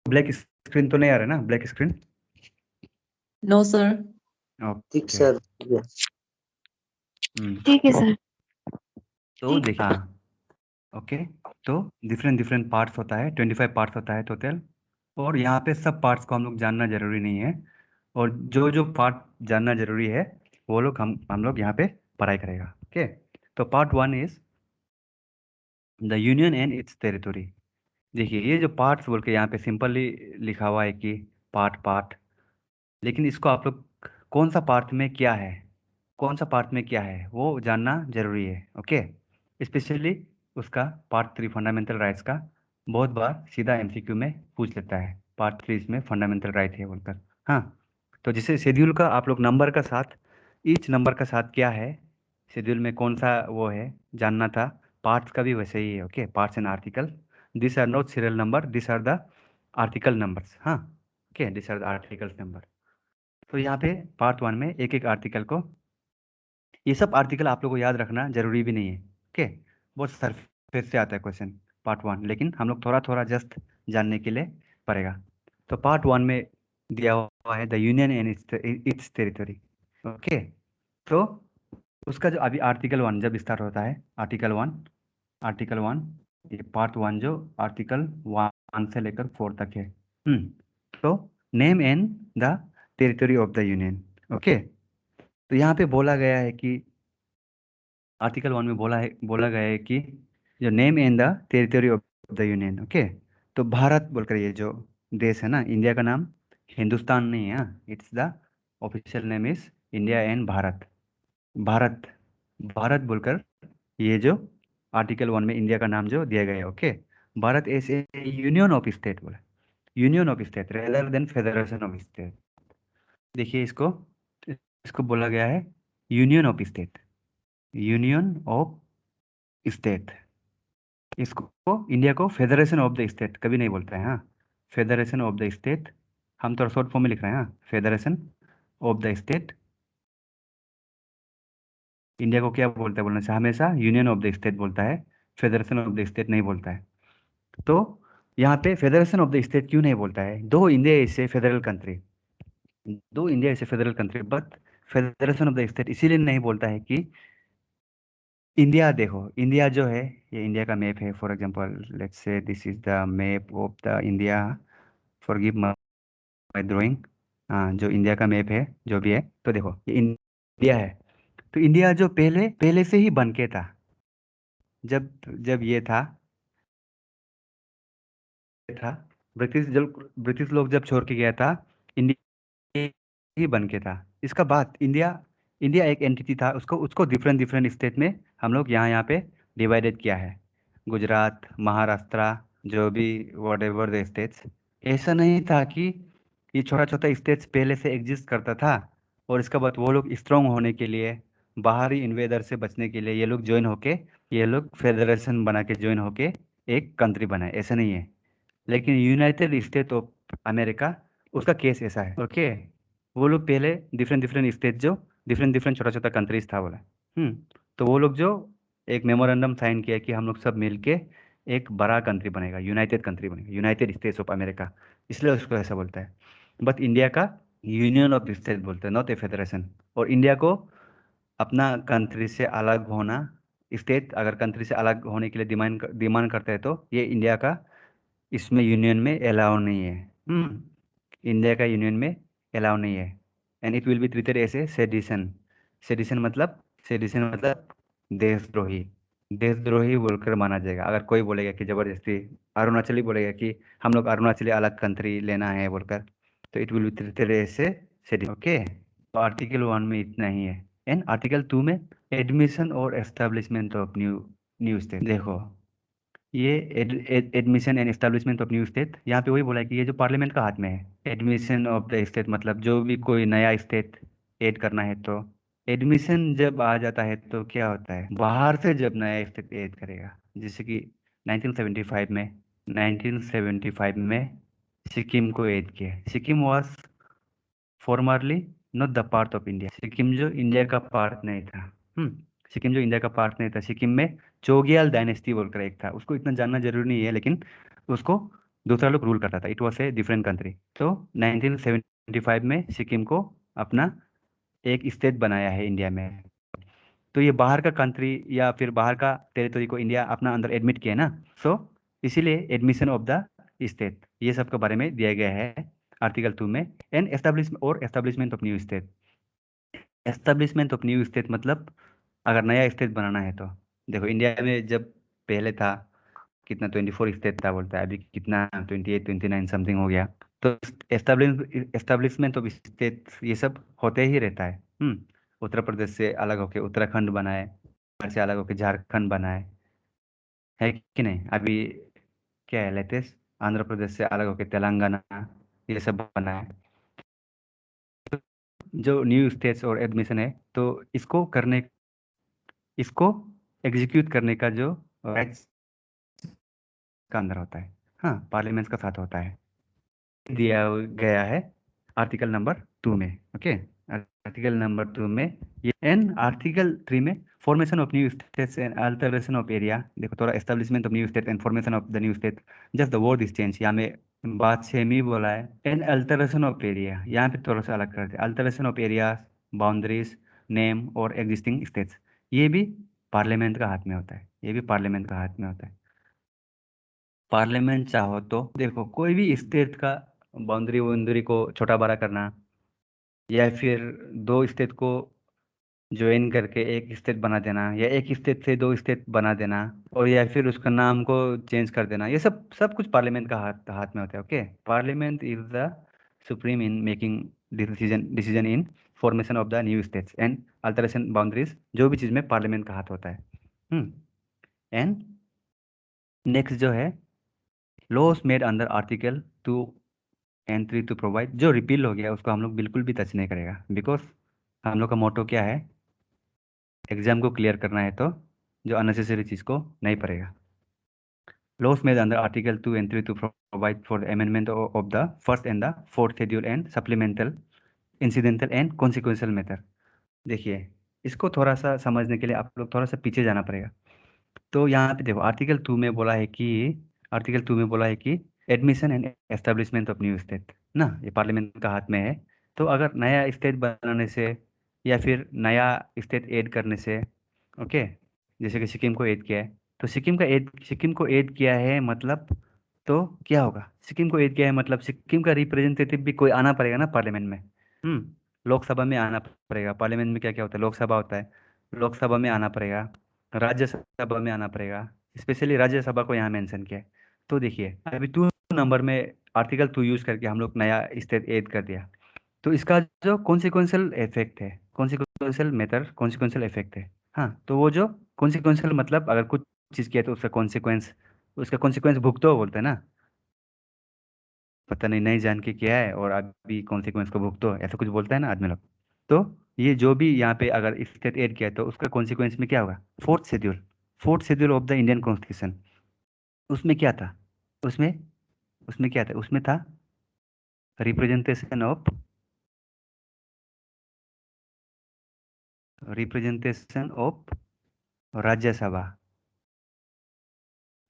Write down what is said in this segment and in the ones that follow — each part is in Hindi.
ब्लैक स्क्रीन तो नहीं आ रहा है ना, ब्लैक स्क्रीन? No sir. ठीक ओके। सर। ठीक है सर। तो देखा, ओके। तो डिफरेंट डिफरेंट पार्ट्स होता है, 25 पार्ट्स होता है टोटल। और यहाँ पे सब पार्ट्स को हम लोग जानना जरूरी नहीं है, और जो जो पार्ट जानना जरूरी है वो लोग हम लोग यहाँ पे पढ़ाई करेगा। ओके। तो part 1 is the union and it's territory. देखिए ये जो पार्ट्स बोल के यहाँ पे सिंपली लिखा हुआ है कि पार्ट पार्ट, लेकिन इसको आप लोग कौन सा पार्ट में क्या है, कौन सा पार्ट में क्या है वो जानना जरूरी है। ओके। स्पेशली उसका पार्ट 3 फंडामेंटल राइट्स का बहुत बार सीधा एमसीक्यू में पूछ लेता है, पार्ट 3 इसमें फंडामेंटल राइट है बोलकर। हाँ, तो जैसे शेड्यूल का आप लोग नंबर का साथ, ईच नंबर का साथ क्या है, शेड्यूल में कौन सा वो है जानना था, पार्ट्स का भी वैसे ही है। Okay, parts and article, this are not serial number, this are the article numbers. हाँ, okay, this are the articles number. तो यहाँ पे पार्ट 1 में एक एक आर्टिकल को, ये सब आर्टिकल आप लोगों को याद रखना जरूरी भी नहीं है। ओके, बहुत सरफेस से आता है क्वेश्चन पार्ट 1, लेकिन हम लोग थोड़ा थोड़ा जस्ट जानने के लिए पड़ेगा। तो पार्ट 1 में दिया हुआ है the union and it's territory. Okay, तो उसका जो अभी आर्टिकल 1 जब स्टार्ट होता है, आर्टिकल 1 ये पार्ट 1 जो आर्टिकल 1 से लेकर 4 तक है। तो name and the territory of the union. Okay, तो यहाँ पे बोला गया है कि आर्टिकल 1 में बोला गया है कि जो name and the territory of the union. Okay, तो भारत बोलकर ये जो देश है ना, इंडिया का नाम हिंदुस्तान नहीं है, it's the official name is India and Bharat. Bharat, Bharat बोलकर ये जो आर्टिकल 1 में इंडिया का नाम जो दिया गया है। Okay, Bharat is a union of state, बोला union of state rather than federation of state. देखिए इसको इसको बोला गया है union of state, union of state. इसको इंडिया को फेडरेशन ऑफ द स्टेट कभी नहीं बोलता है। हाँ, फेडरेशन ऑफ द स्टेट, हम थोड़ा शॉर्ट फॉर्म में लिख रहे हैं। हाँ, federation of the state. India को क्या बोलता है बोलने से, हमेशा यूनियन ऑफ द स्टेट बोलता है, फेडरेशन ऑफ द स्टेट नहीं बोलता है। तो यहाँ पे फेडरेशन ऑफ द स्टेट क्यों नहीं बोलता है, though India is a federal country, though India is a federal country, but federation of the state इसीलिए नहीं बोलता है कि इंडिया, देखो इंडिया जो है ये इंडिया का मैप है। For example let's say this is the map of the India, forgive my drawing. हाँ, जो इंडिया का मैप है जो भी है, तो देखो ये इंडिया है। तो इंडिया जो पहले पहले से ही बन के था, जब जब ये था ब्रिटिश लोग जब छोड़ के गया था, इंडिया ही बन के था। इसका बाद इंडिया इंडिया एक एंटिटी था, उसको उसको डिफरेंट डिफरेंट स्टेट में हम लोग यहाँ यहाँ पे डिवाइडेड किया है, गुजरात, महाराष्ट्र, जो भी वॉट एवर द स्टेट्स। ऐसा नहीं था कि ये छोटा छोटा स्टेट्स पहले से एग्जिस्ट करता था और इसका बाद वो लोग स्ट्रांग होने के लिए, बाहरी इन्वेदर से बचने के लिए ये लोग ज्वाइन होके, ये लोग फेडरेशन बना के ज्वाइन होके एक कंट्री बनाए, ऐसा नहीं है। लेकिन यूनाइटेड स्टेट ऑफ अमेरिका, उसका केस ऐसा है। ओके, वो लोग पहले डिफरेंट डिफरेंट स्टेट जो डिफरेंट डिफरेंट छोटा छोटा कंट्रीज था बोला। तो वो लोग जो एक मेमोरेंडम साइन किया कि हम लोग सब मिलके एक बड़ा कंट्री बनेगा, यूनाइटेड कंट्री बनेगा, यूनाइटेड स्टेट्स ऑफ अमेरिका, इसलिए उसको ऐसा बोलता है। बट इंडिया का यूनियन ऑफ स्टेट बोलते हैं, नॉट ए फेडरेशन। और इंडिया को अपना कंट्री से अलग होना, स्टेट अगर कंट्री से अलग होने के लिए डिमांड करते हैं तो ये इंडिया का इसमें यूनियन में अलाउ नहीं है। इंडिया का यूनियन में अलाउ नहीं है, and it will be treated as a sedition. Sedition मतलब देशद्रोही, देशद्रोही बोलकर माना जाएगा अगर कोई बोलेगा कि जबरदस्ती, अरुणाचली बोलेगा कि हम लोग अरुणाचली अलग कंट्री लेना है बोलकर, तो it will be treated as a sedition. Okay, तो आर्टिकल 1 में इतना ही है। एंड आर्टिकल 2 में एडमिशन और establishment of new new state. देखो ये admission and establishment of new state, यहाँ पे वही बोला है कि ये जो पार्लियामेंट का हाथ में है। एडमिशन ऑफ द स्टेट मतलब जो भी कोई नया स्टेट ऐड करना है, तो एडमिशन जब आ जाता है तो क्या होता है, बाहर से जब नया स्टेट ऐड करेगा, जैसे कि 1975 में 1975 में सिक्किम को ऐड किया। Sikkim was formerly not the part of India, Sikkim जो इंडिया का पार्ट नहीं था। सिक्किम जो इंडिया का पार्ट नहीं था, सिक्किम में चोग्याल डायनेस्टी बोलकर एक था, उसको इतना जानना जरूरी नहीं है, लेकिन उसको दूसरा लोग रूल करता था, it was a different country. तो 1975 में सिक्किम को अपना एक स्टेट बनाया है इंडिया में। तो ये बाहर का कंट्री या फिर बाहर का टेरिटरी को इंडिया अपना अंदर एडमिट किया ना, सो इसीलिए एडमिशन ऑफ द स्टेट ये सब के बारे में दिया गया है आर्टिकल 2 में। And establishment of new state. Establishment of new state मतलब अगर नया स्टेट बनाना है तो देखो, इंडिया में जब पहले था कितना 24 स्टेट था बोलता है, अभी कितना 28 29 समथिंग हो गया। तो एस्टेब्लिशमेंट ऑफ स्टेट ये सब होते ही रहता है। उत्तर प्रदेश से अलग होके उत्तराखंड बनाए, बिहार से अलग होके झारखंड बनाए, है कि नहीं। अभी क्या है लेटेस्ट, आंध्र प्रदेश से अलग होके तेलंगाना, ये सब बनाए। जो न्यू स्टेट्स और एडमिशन है, तो इसको एग्जीक्यूट करने का जो राइट्स का अंदर होता है, हाँ, पार्लियामेंट का साथ होता है, दिया गया है आर्टिकल नंबर 2 में। ओके, आर्टिकल नंबर 2 में ये एंड आर्टिकल 3 में formation of new states and alteration of area. देखो थोड़ा establishment of new state and formation of the new state, just the word is change. यहाँ में बात सेम ही बोला है। एंड अल्टरेशन ऑफ एरिया यहाँ पे थोड़ा सा अलग करते हैं, alteration of area, boundaries, name और एग्जिस्टिंग स्टेट्स, ये भी पार्लियामेंट का हाथ में होता है, ये भी पार्लियामेंट का हाथ में होता है। पार्लियामेंट चाहो तो देखो कोई भी स्टेट का बाउंड्री वाउंड्री को छोटा बड़ा करना, या फिर दो स्टेट को ज्वाइन करके एक स्टेट बना देना, या एक स्टेट से दो स्टेट बना देना, और या फिर उसका नाम को चेंज कर देना, ये सब सब कुछ पार्लियामेंट का हाथ हाथ में होता है। Okay, parliament is the supreme in making decision in formation of the new states and alteration boundaries, जो भी चीज़ में पार्लियामेंट का हाथ होता है। एंड नेक्स्ट जो है laws made under article 2 and 3 to provide, जो रिपील हो गया उसको हम लोग बिल्कुल भी टच नहीं करेगा, बिकॉज हम लोग का मोटो क्या है, एग्जाम को क्लियर करना है, तो जो अननेसेसरी चीज़ को नहीं पड़ेगा। Laws made under article 2 and 3 to provide for the amendment of the first and the fourth schedule and supplemental incidental and consequential matter. देखिए, इसको थोड़ा सा समझने के लिए आप लोग थोड़ा सा पीछे जाना पड़ेगा। तो यहाँ पे देखो आर्टिकल 2 में बोला है कि admission and establishment of new state ना, ये पार्लियामेंट का हाथ में है। तो अगर नया स्टेट बनाने से या फिर नया स्टेट ऐड करने से, ओके, जैसे कि सिक्किम को ऐड किया है, तो सिक्किम को ऐड किया है मतलब, तो क्या होगा, सिक्किम को ऐड किया है मतलब सिक्किम का रिप्रेजेंटेटिव भी कोई आना पड़ेगा ना पार्लियामेंट में। लोकसभा में आना पड़ेगा। पार्लियामेंट में क्या क्या होता है, लोकसभा होता है, लोकसभा में आना पड़ेगा, राज्यसभा में आना पड़ेगा। स्पेशली राज्यसभा को यहाँ मेंशन किया है। तो देखिए अभी 2 नंबर में आर्टिकल 2 यूज करके हम लोग नया स्टेट ऐड कर दिया, तो इसका जो कॉन्सिक्वेंशियल इफेक्ट है, कॉन्सिक्वेंशियल इफेक्ट है। हाँ, तो वो जो कॉन्सिक्वेंशियल मतलब अगर कुछ चीज़ किया तो उसका कॉन्सिक्वेंस भुगतो बोलते हैं ना। पता नहीं नहीं जान के किया है और अभी कॉन्सिक्वेंस को भुगतो, ऐसा कुछ बोलता है ना आदमी लोग। तो ये जो भी यहाँ पे अगर स्टेट ऐड किया है, तो उसका कॉन्सिक्वेंस में क्या होगा, fourth schedule of the Indian constitution, उसमें क्या था, उसमें उसमें क्या था, उसमें था representation of Rajya Sabha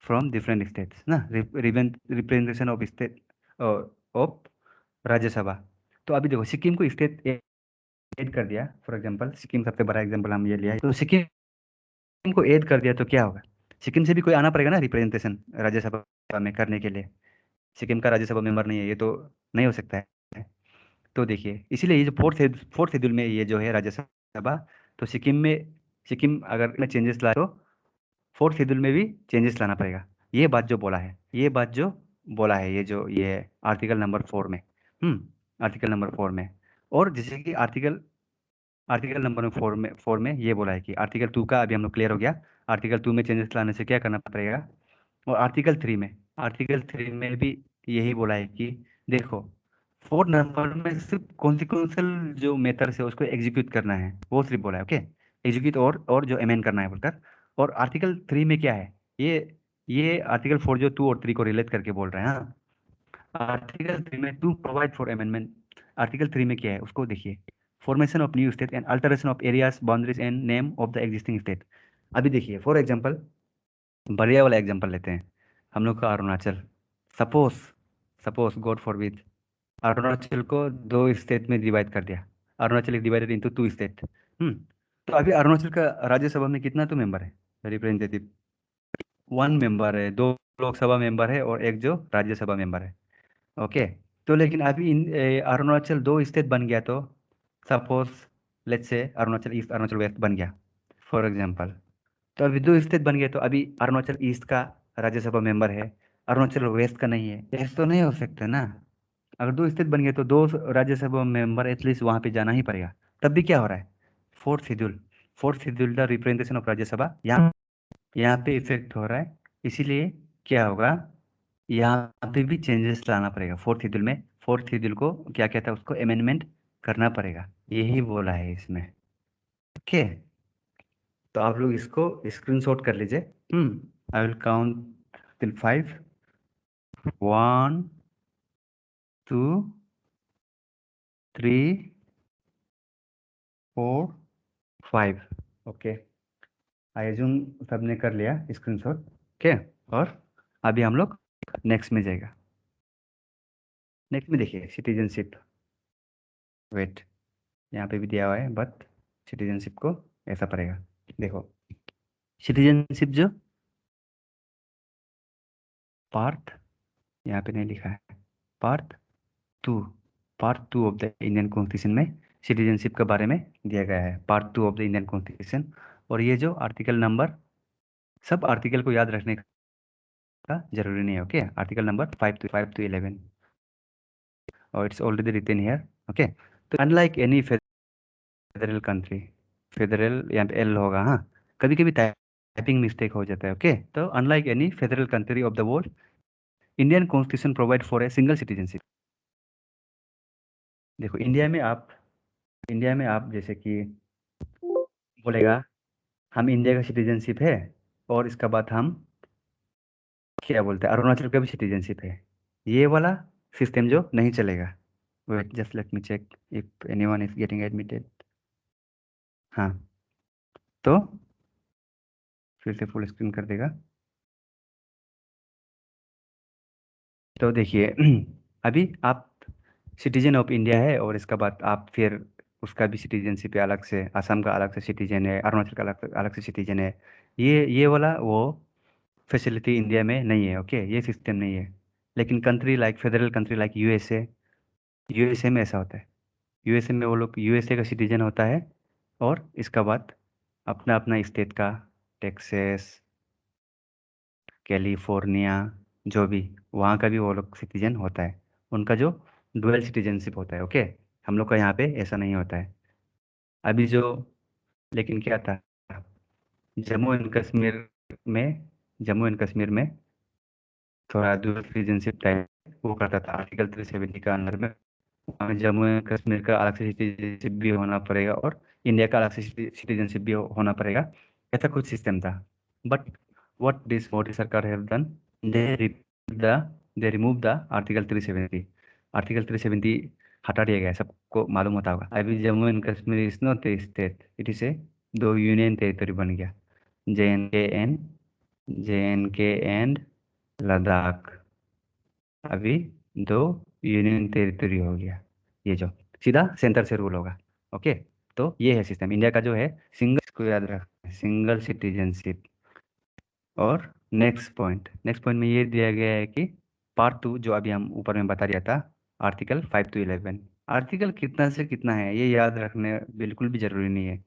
from different states ना, representation of state of Rajya Sabha. तो अभी देखो सिक्किम को स्टेट ऐड कर दिया, फॉर एग्जांपल सिक्किम सबसे बड़ा एग्जांपल हम ये लिया है, तो सिक्किम को ऐड कर दिया तो क्या होगा, सिक्किम से भी कोई आना पड़ेगा ना रिप्रेजेंटेशन राज्यसभा में करने के लिए। सिक्किम का राज्यसभा मेंबर नहीं है, ये तो नहीं हो सकता है। तो देखिए इसीलिए ये जो फोर्थ शेड्यूल में ये जो है राज्यसभा, तो सिक्किम अगर में चेंजेस लाए तो फोर्थ शेड्यूल में भी चेंजेस लाना पड़ेगा। ये बात जो बोला है ये आर्टिकल नंबर 4 में। आर्टिकल नंबर 4 में। और जैसे कि आर्टिकल नंबर 4 में ये बोला है कि आर्टिकल 2 का अभी हम लोग क्लियर हो गया, आर्टिकल 2 में चेंजेस लाने से क्या करना पड़ेगा। और आर्टिकल 3 में भी यही बोला है कि देखो 4 नंबर में सिर्फ कॉन्सिक्वेंशियल जो मेथड्स है उसको एग्जीक्यूट करना है, वो सिर्फ बोला है। ओके, एग्जीक्यूट और जो अमेंड करना है बोलकर। और आर्टिकल 3 में क्या है, ये आर्टिकल 4 जो 2 और 3 को रिलेट करके बोल रहे हैं। हाँ, आर्टिकल 3 में to provide for amendment, article 3 में क्या है उसको देखिए, formation of new state and alteration of areas boundaries and name of the existing state. अभी देखिए फॉर एग्जांपल बढ़िया वाला एग्जांपल लेते हैं, हम लोग का Arunachal, suppose suppose God forbid Arunachal को 2 स्टेट में डिवाइड कर दिया। Arunachal is divided into 2 state. तो अभी अरुणाचल का राज्यसभा में कितना तो मेंबर है, रिप्रेजेंटेटिव? 1 मेंबर है, 2 लोकसभा मेंबर है और एक जो राज्यसभा मेंबर है। ओके। तो लेकिन अभी अरुणाचल 2 स्टेट बन गया तो suppose let's say Arunachal east Arunachal waste बन गया फॉर एग्जांपल। तो अभी 2 स्टेट बन गए तो अभी अरुणाचल ईस्ट का राज्यसभा मेंबर है, अरुणाचल वेस्ट का नहीं है। ऐसा तो नहीं हो सकता ना। अगर 2 स्टेट बन गए तो 2 राज्यसभा मेंबर एटलीस्ट वहां पे जाना ही पड़ेगा। तब भी क्या हो रहा है, fourth schedule the representation of Rajya Sabha यहाँ पे इफेक्ट हो रहा है। इसीलिए क्या होगा, यहाँ पे भी चेंजेस लाना पड़ेगा फोर्थ शेड्यूल को क्या कहता है, उसको अमेंडमेंट करना पड़ेगा, यही बोला है इसमें। ओके। तो आप लोग इसको स्क्रीनशॉट कर लीजिए। I will count till 5। 1 2 3 4 5। Okay. I assume सबने कर लिया स्क्रीनशॉट। ओके। और अभी हम लोग नेक्स्ट में जाएगा। नेक्स्ट में देखिए सिटीजनशिप। वेट, यहाँ पे भी दिया हुआ है बट सिटीजनशिप को ऐसा पड़ेगा। देखो सिटीजनशिप जो पार्ट, यहाँ पे नहीं लिखा है, part two part 2 of the Indian constitution में सिटीजनशिप के बारे में दिया गया है, part 2 of the Indian constitution. और ये जो आर्टिकल नंबर, सब आर्टिकल को याद रखने का जरूरी नहीं है। ओके। आर्टिकल नंबर 5 to 11 और it's already written here. Okay. तो unlike any federal country, federal यहाँ पे एल होगा, हाँ, कभी कभी टाइपिंग मिस्टेक हो जाता है। ओके। तो unlike any federal country of the world, Indian constitution provide for a single citizenship. देखो इंडिया में आप जैसे कि बोलेगा हम इंडिया का सिटीजनशिप है और इसका बाद हम क्या बोलते हैं अरुणाचल का भी सिटीजनशिप है, ये वाला सिस्टम जो नहीं चलेगा। Wait just let me check if anyone is getting admitted. हाँ, तो फिर से फुल स्क्रीन कर देगा। तो देखिए अभी आप सिटीजन ऑफ इंडिया है और इसका बाद आप फिर उसका भी सिटीजनशिप है अलग से, असम का अलग से सिटीजन है, अरुणाचल का अलग अलग से सिटीजन है। ये वाला वो फैसिलिटी इंडिया में नहीं है। ओके, ये सिस्टम नहीं है। लेकिन country like federal country like USA में ऐसा होता है। यूएसए में वो लोग यूएसए का सिटीजन होता है और इसका बाद अपना अपना स्टेट का, टेक्सास, कैलिफोर्निया, जो भी वहाँ का भी वो लोग सिटीजन होता है। उनका जो डुअल सिटीजनशिप होता है। ओके। हम लोग का यहाँ पे ऐसा नहीं होता है अभी जो। लेकिन क्या था, जम्मू एंड कश्मीर में जम्मू एंड कश्मीर में थोड़ा डुअल सिटीजनशिप टाइप वो करता था आर्टिकल 370 का अंदर में। वहाँ जम्मू एंड कश्मीर का अलग से सिटीजनशिप भी होना पड़ेगा और इंडिया का अलग से सिटीजनशिप भी होना पड़ेगा, ऐसा कुछ सिस्टम था। बट व्हाट दिस मोदी सरकार have done, they the they remove the article 370 हटा दिया गया है, सबको मालूम होता होगा। अभी Jammu and Kashmir is not a state, it is a 2 union territory बन गया। जे एन के एंड लद्दाख अभी 2 यूनियन टेरिटरी हो गया, ये जो सीधा सेंटर से रूल होगा। ओके। तो ये है सिस्टम इंडिया का जो है, सिंगल, इसको याद रख, सिंगल सिटीजनशिप। और नेक्स्ट पॉइंट में ये दिया गया है कि पार्ट 2 जो अभी हम ऊपर में बता दिया था, आर्टिकल 5 to 11, आर्टिकल कितना से कितना है ये याद रखने बिल्कुल भी जरूरी नहीं है।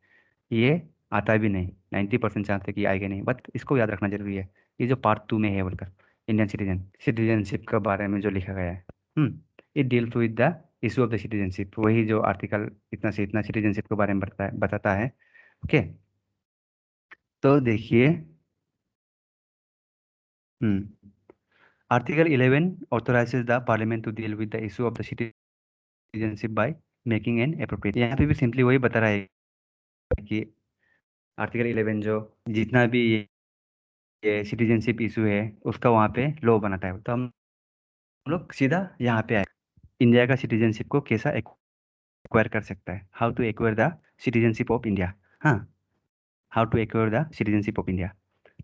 ये आता भी नहीं, 90% चांस है कि आएगा नहीं, बट इसको याद रखना जरूरी है। ये जो पार्ट 2 में है बोलकर इंडियन सिटीजनशिप के बारे में जो लिखा गया है, it deals with the issue of the citizenship, वही जो आर्टिकल इतना से इतना सिटीजनशिप के बारे में बताता है। ओके। तो देखिए, article 11 authorizes the parliament to deal with the issue of the citizenship by making an appropriate. यहाँ पे भी सिंपली वही बता रहा है कि आर्टिकल 11 जो जितना भी ये सिटीजनशिप इशू है उसका वहाँ पे लॉ बनाता है। तो हम लोग सीधा यहाँ पे आए, इंडिया का सिटीजनशिप को कैसा एक्वायर कर सकता है, how to acquire the citizenship of India. हाँ, how to acquire the citizenship of India.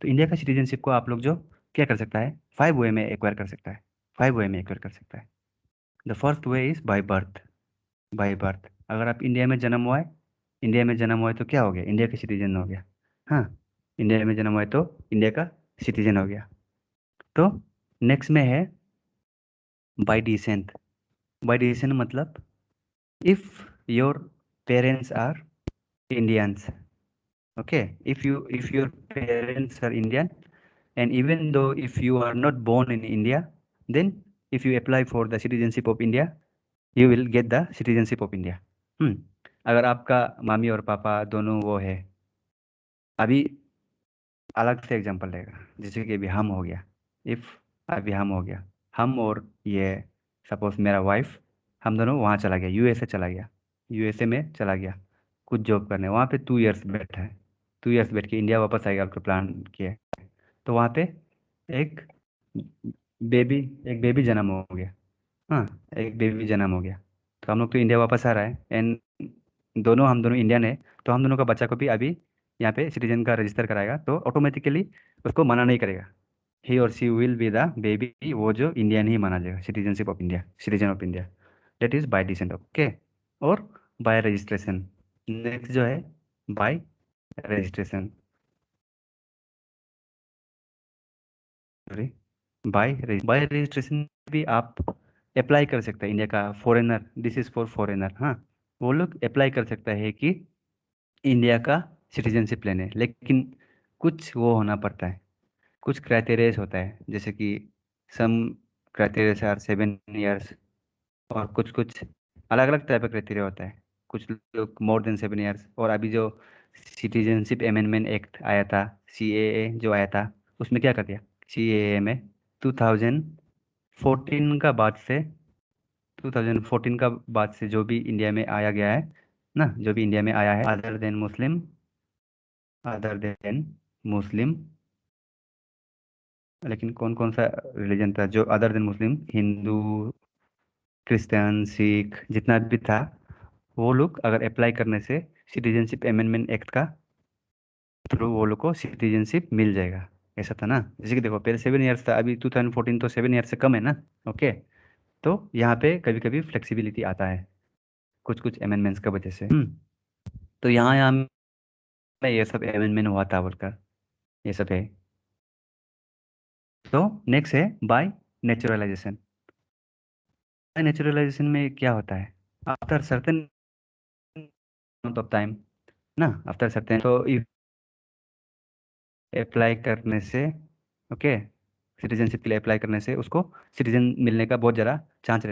तो इंडिया का सिटीजनशिप को आप लोग जो क्या कर सकता है, 5 वे में एक्वायर कर सकता है। 5 वे में एक्वायर कर सकता है। The first way is by birth. By birth, अगर आप इंडिया में जन्म हुआ है, इंडिया में जन्म हुआ है तो क्या हो गया, इंडिया का सिटीजन हो गया। हाँ, इंडिया में जन्म हुआ है तो इंडिया का सिटीजन हो गया। तो नेक्स्ट में है बाय डिसेंट। बाय डिसेंट मतलब if your parents are Indians, okay, if your parents are Indian, and even though if you are not born in India, then if you apply for the citizenship of India, you will get the citizenship of India. हम्म अगर आपका मामी और पापा दोनों वो है, अभी अलग से एग्जांपल लेगा, जैसे कि अभी हम हो गया, इफ अभी हम हो गया, हम और ये सपोज मेरा वाइफ, हम दोनों वहाँ चला गया, यूएसए चला गया, यूएसए में चला गया कुछ जॉब करने, वहाँ पे 2 इयर्स बैठा है, 2 इयर्स बैठ के इंडिया वापस आएगा आपका प्लान किया है, तो वहाँ पे एक बेबी एक बेबी जन्म हो गया। हाँ, एक बेबी जन्म हो गया, तो हम लोग तो इंडिया वापस आ रहा है, एंड हम दोनों इंडियन है, तो हम दोनों का बच्चा को भी अभी यहाँ पे सिटीजन का रजिस्टर कराएगा, तो ऑटोमेटिकली उसको मना नहीं करेगा, ही और she will be the baby, वो जो इंडियन ही माना जाएगा, citizenship of India, citizen of India, that is by decent. Okay, और बाय रजिस्ट्रेशन, नेक्स्ट जो है bye registration, sorry, bye registration भी आप अप्लाई कर सकते हैं, इंडिया का foreigner, this is for foreigner, हाँ, वो लोग अप्लाई कर सकता है कि इंडिया का सिटीजनशिप लेने, लेकिन कुछ वो होना पड़ता है, कुछ क्राइटेरियाज होता है, जैसे कि सम क्राइटेरियाज आर 7 इयर्स, और कुछ कुछ अलग अलग टाइप का क्राइटेरिया होता है, कुछ लोग मोर देन 7 इयर्स, और अभी जो सिटीजनशिप अमेंडमेंट एक्ट आया था, सीएए जो आया था, उसमें क्या कर दिया, सीएए में 2014 का बाद से, 2014 का बाद से जो भी इंडिया में आया गया है ना, जो भी इंडिया में आया है अदर देन मुस्लिम, लेकिन कौन कौन सा रिलीजन था जो अदर देन मुस्लिम, हिंदू, क्रिश्चियन, सिख, जितना भी था, वो लोग अगर अप्लाई करने से सिटीजनशिप अमेंडमेंट एक्ट का थ्रू वो लोग को सिटीजनशिप मिल जाएगा। ऐसा था ना, जैसे कि देखो पहले 7 इयर्स था, अभी 2014 तो 7 इयर्स से कम है ना। ओके, तो यहाँ पे कभी कभी फ्लेक्सिबिलिटी आता है कुछ कुछ अमेंडमेंट्स की वजह से। तो यहाँ यहाँ में ये सब अमेंडमेंट हुआ था बोलकर, ये सब है। तो नेक्स्ट है बाय नेचुरलाइजेशन। बाय नेचुरलाइजेशन में क्या होता है, after certain amount of time ना, आफ्टर सर्टेन, तो अप्लाई करने से, ओके, सिटीजनशिप के लिए अप्लाई करने से उसको सिटीजन मिलने का बहुत ज़्यादा चांस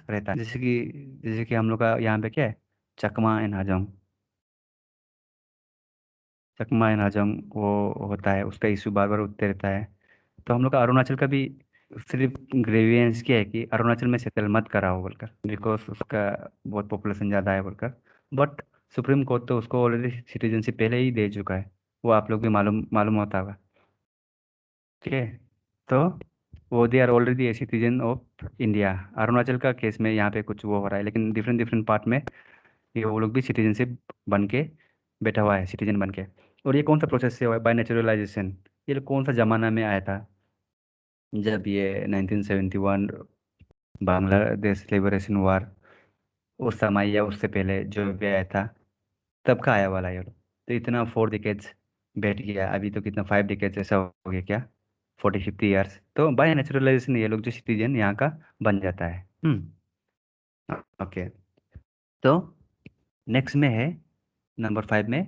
रहता है, जैसे कि हम लोग का यहाँ पे क्या है, चकमा एंड हाजोंग, चकमा एंड हाजोंग वो होता है, उसका इशू बार बार उठते रहता है। तो हम लोग का अरुणाचल का भी सिर्फ ग्रेवियंस क्या है कि अरुणाचल में सेटल मत कराओ बोलकर, बिकॉज उसका बहुत पॉपुलेशन ज़्यादा है बोलकर, बट सुप्रीम कोर्ट तो उसको ऑलरेडी सिटीजनशिप पहले ही दे चुका है, वो आप लोग भी मालूम मालूम होता होगा। ठीक है, तो वो they are already a citizen of India. Arunachal का केस में यहाँ पे कुछ वो हो रहा है, लेकिन डिफरेंट डिफरेंट पार्ट में ये वो लोग भी सिटीजनशिप बन के बैठा हुआ है, सिटीजन बन के। और ये कौन सा प्रोसेस से हुआ है, बाय नेचुरलाइजेशन, ये लोग कौन सा ज़माना में आया था, जब ये 1971 बांग्लादेश लिबरेशन वार, उस समय या उससे पहले जो भी आया था, तब का आया वाला ये लोग। तो इतना 4 डिकेड्स बैठ गया, अभी तो कितना 5 डिकेड्स ऐसा हो गया क्या, 40-50 इयर्स, तो बाय नेचुरलाइजेशन ये लोग जो सिटीजन यहाँ का बन जाता है। ओके, तो नेक्स्ट में है नंबर 5 में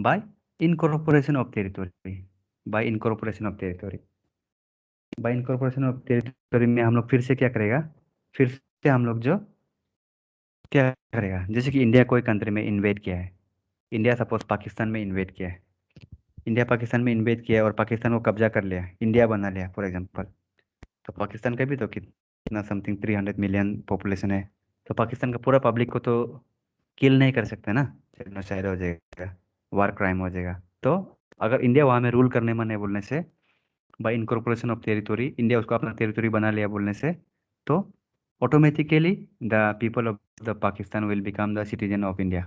bye incorporation of territory. Bye incorporation of territory, bye incorporation of territory में हम लोग फिर से क्या करेगा, फिर से हम लोग जो क्या करेगा, जैसे कि इंडिया कोई कंट्री में इन्वेट किया है, इंडिया सपोज पाकिस्तान में इन्वेट किया है, इंडिया पाकिस्तान में इन्वेट किया है और पाकिस्तान को कब्जा कर लिया, इंडिया बना लिया फॉर एग्जांपल, तो पाकिस्तान का भी तो कितना समथिंग 300 मिलियन पॉपुलेशन है, तो पाकिस्तान का पूरा पब्लिक को तो किल नहीं कर सकते ना, जेनोसाइड हो जाएगा, वार क्राइम हो जाएगा। तो अगर इंडिया वहाँ में रूल करने मन है बोलने से, by incorporation of territory, India उसको अपना टेरिटोरी बना लिया बोलने से, तो automatically the people of the Pakistan will become the citizen of India.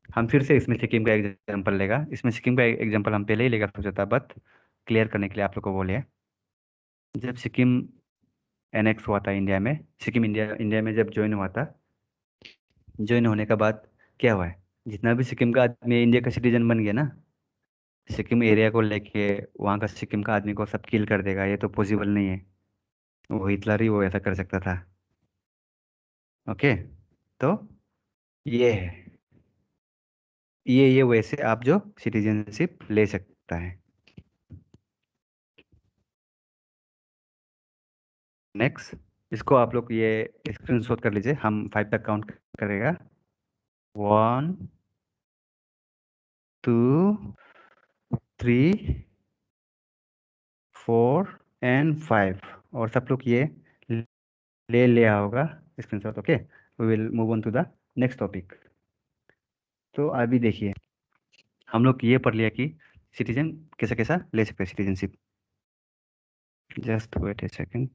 हम फिर से इसमें सिक्किम का एग्जांपल लेगा, इसमें सिक्किम का एग्जांपल हम पहले ही लेगा सोचा था, बट क्लियर करने के लिए आप लोग को बोले, जब सिक्किम एनेक्स हुआ था इंडिया में, सिक्किम इंडिया में जब ज्वाइन हुआ था, ज्वाइन होने के बाद क्या हुआ है, जितना भी सिक्किम का आदमी इंडिया का सिटीजन बन गया ना, सिक्किम एरिया को लेके वहाँ का सिक्किम का आदमी को सब किल कर देगा, ये तो पॉसिबल नहीं है। वो हिटलर ही वो ऐसा कर सकता था। ओके, तो ये है, ये वैसे आप जो सिटीजनशिप ले सकता है। नेक्स्ट, इसको आप लोग ये स्क्रीनशॉट कर लीजिए, हम 5 तक काउंट करेगा। 1 2 3 4 एंड 5, और सब लोग ये ले लिया होगा screenshot. Okay, we will move on to the next topic. तो अभी देखिए, हम लोग ये पढ़ लिया कि सिटीजन कैसा कैसा ले सकते हैं सिटीजनशिप। जस्ट वेट ए सेकेंड।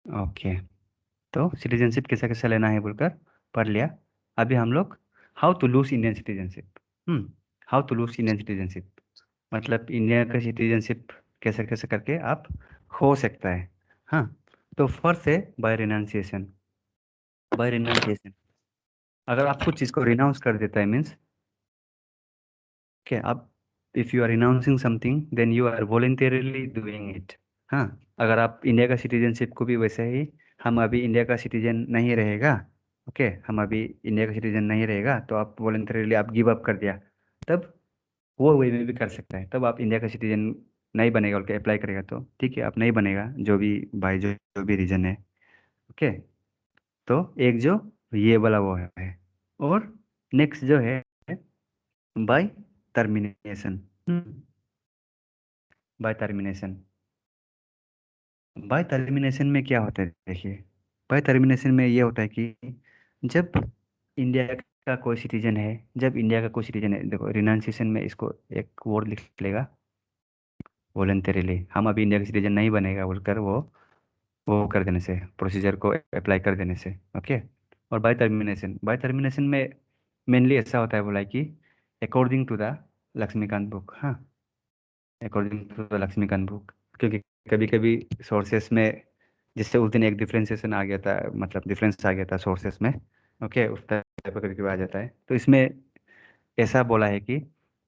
ओके, तो सिटीजनशिप कैसा कैसा लेना है बोलकर पढ़ लिया। अभी हम लोग how to lose Indian citizenship. How to lose Indian citizenship मतलब इंडिया का सिटीजनशिप कैसे कैसे करके आप खो सकता है। हाँ, तो फर्स्ट है बाय रिनाउंसिएशन। बाय रिनाउंसिएशन, अगर आप कुछ चीज़ को रिनाउंस कर देता है मीन्स क्या, आप if you are renouncing something then you are voluntarily doing it. हाँ, अगर आप इंडिया का सिटीजनशिप को भी वैसे ही, हम अभी इंडिया का सिटीजन नहीं रहेगा, ओके, हम अभी इंडिया का सिटीजन नहीं रहेगा तो आप वॉलेंटरली आप गिव अप कर दिया, तब वो वे में भी कर सकता है। तब आप इंडिया का सिटीजन नहीं बनेगा, बोल के अप्लाई करेगा तो ठीक है, आप नहीं बनेगा, जो भी भाई जो भी रीजन है। ओके, तो एक जो ये वाला वो है, और नेक्स्ट जो है by termination. By termination, by termination में क्या होता है देखिए, बाय टर्मिनेशन में ये होता है कि जब इंडिया का कोई सिटीजन है, जब इंडिया का कोई सिटीजन है, देखो रिनाउंसिएशन में इसको एक वर्ड लिख लेगा, वॉलेंटरीली, हम अभी इंडिया का सिटीजन नहीं बनेगा बोलकर वो कर देने से, प्रोसीजर को अप्लाई कर देने से। ओके, और बाय टर्मिनेशन, बाय टर्मिनेशन में मेनली ऐसा होता है बोला है कि according to the Laxmikanth book. हाँ, according to the Laxmikanth book, क्योंकि कभी कभी सोर्सेस में, जिससे उस दिन एक डिफ्रेंसिएशन आ गया था, मतलब डिफरेंस आ गया था सोर्सेस में। ओके, उस टाइप का कभी कभी आ जाता है, तो इसमें ऐसा बोला है कि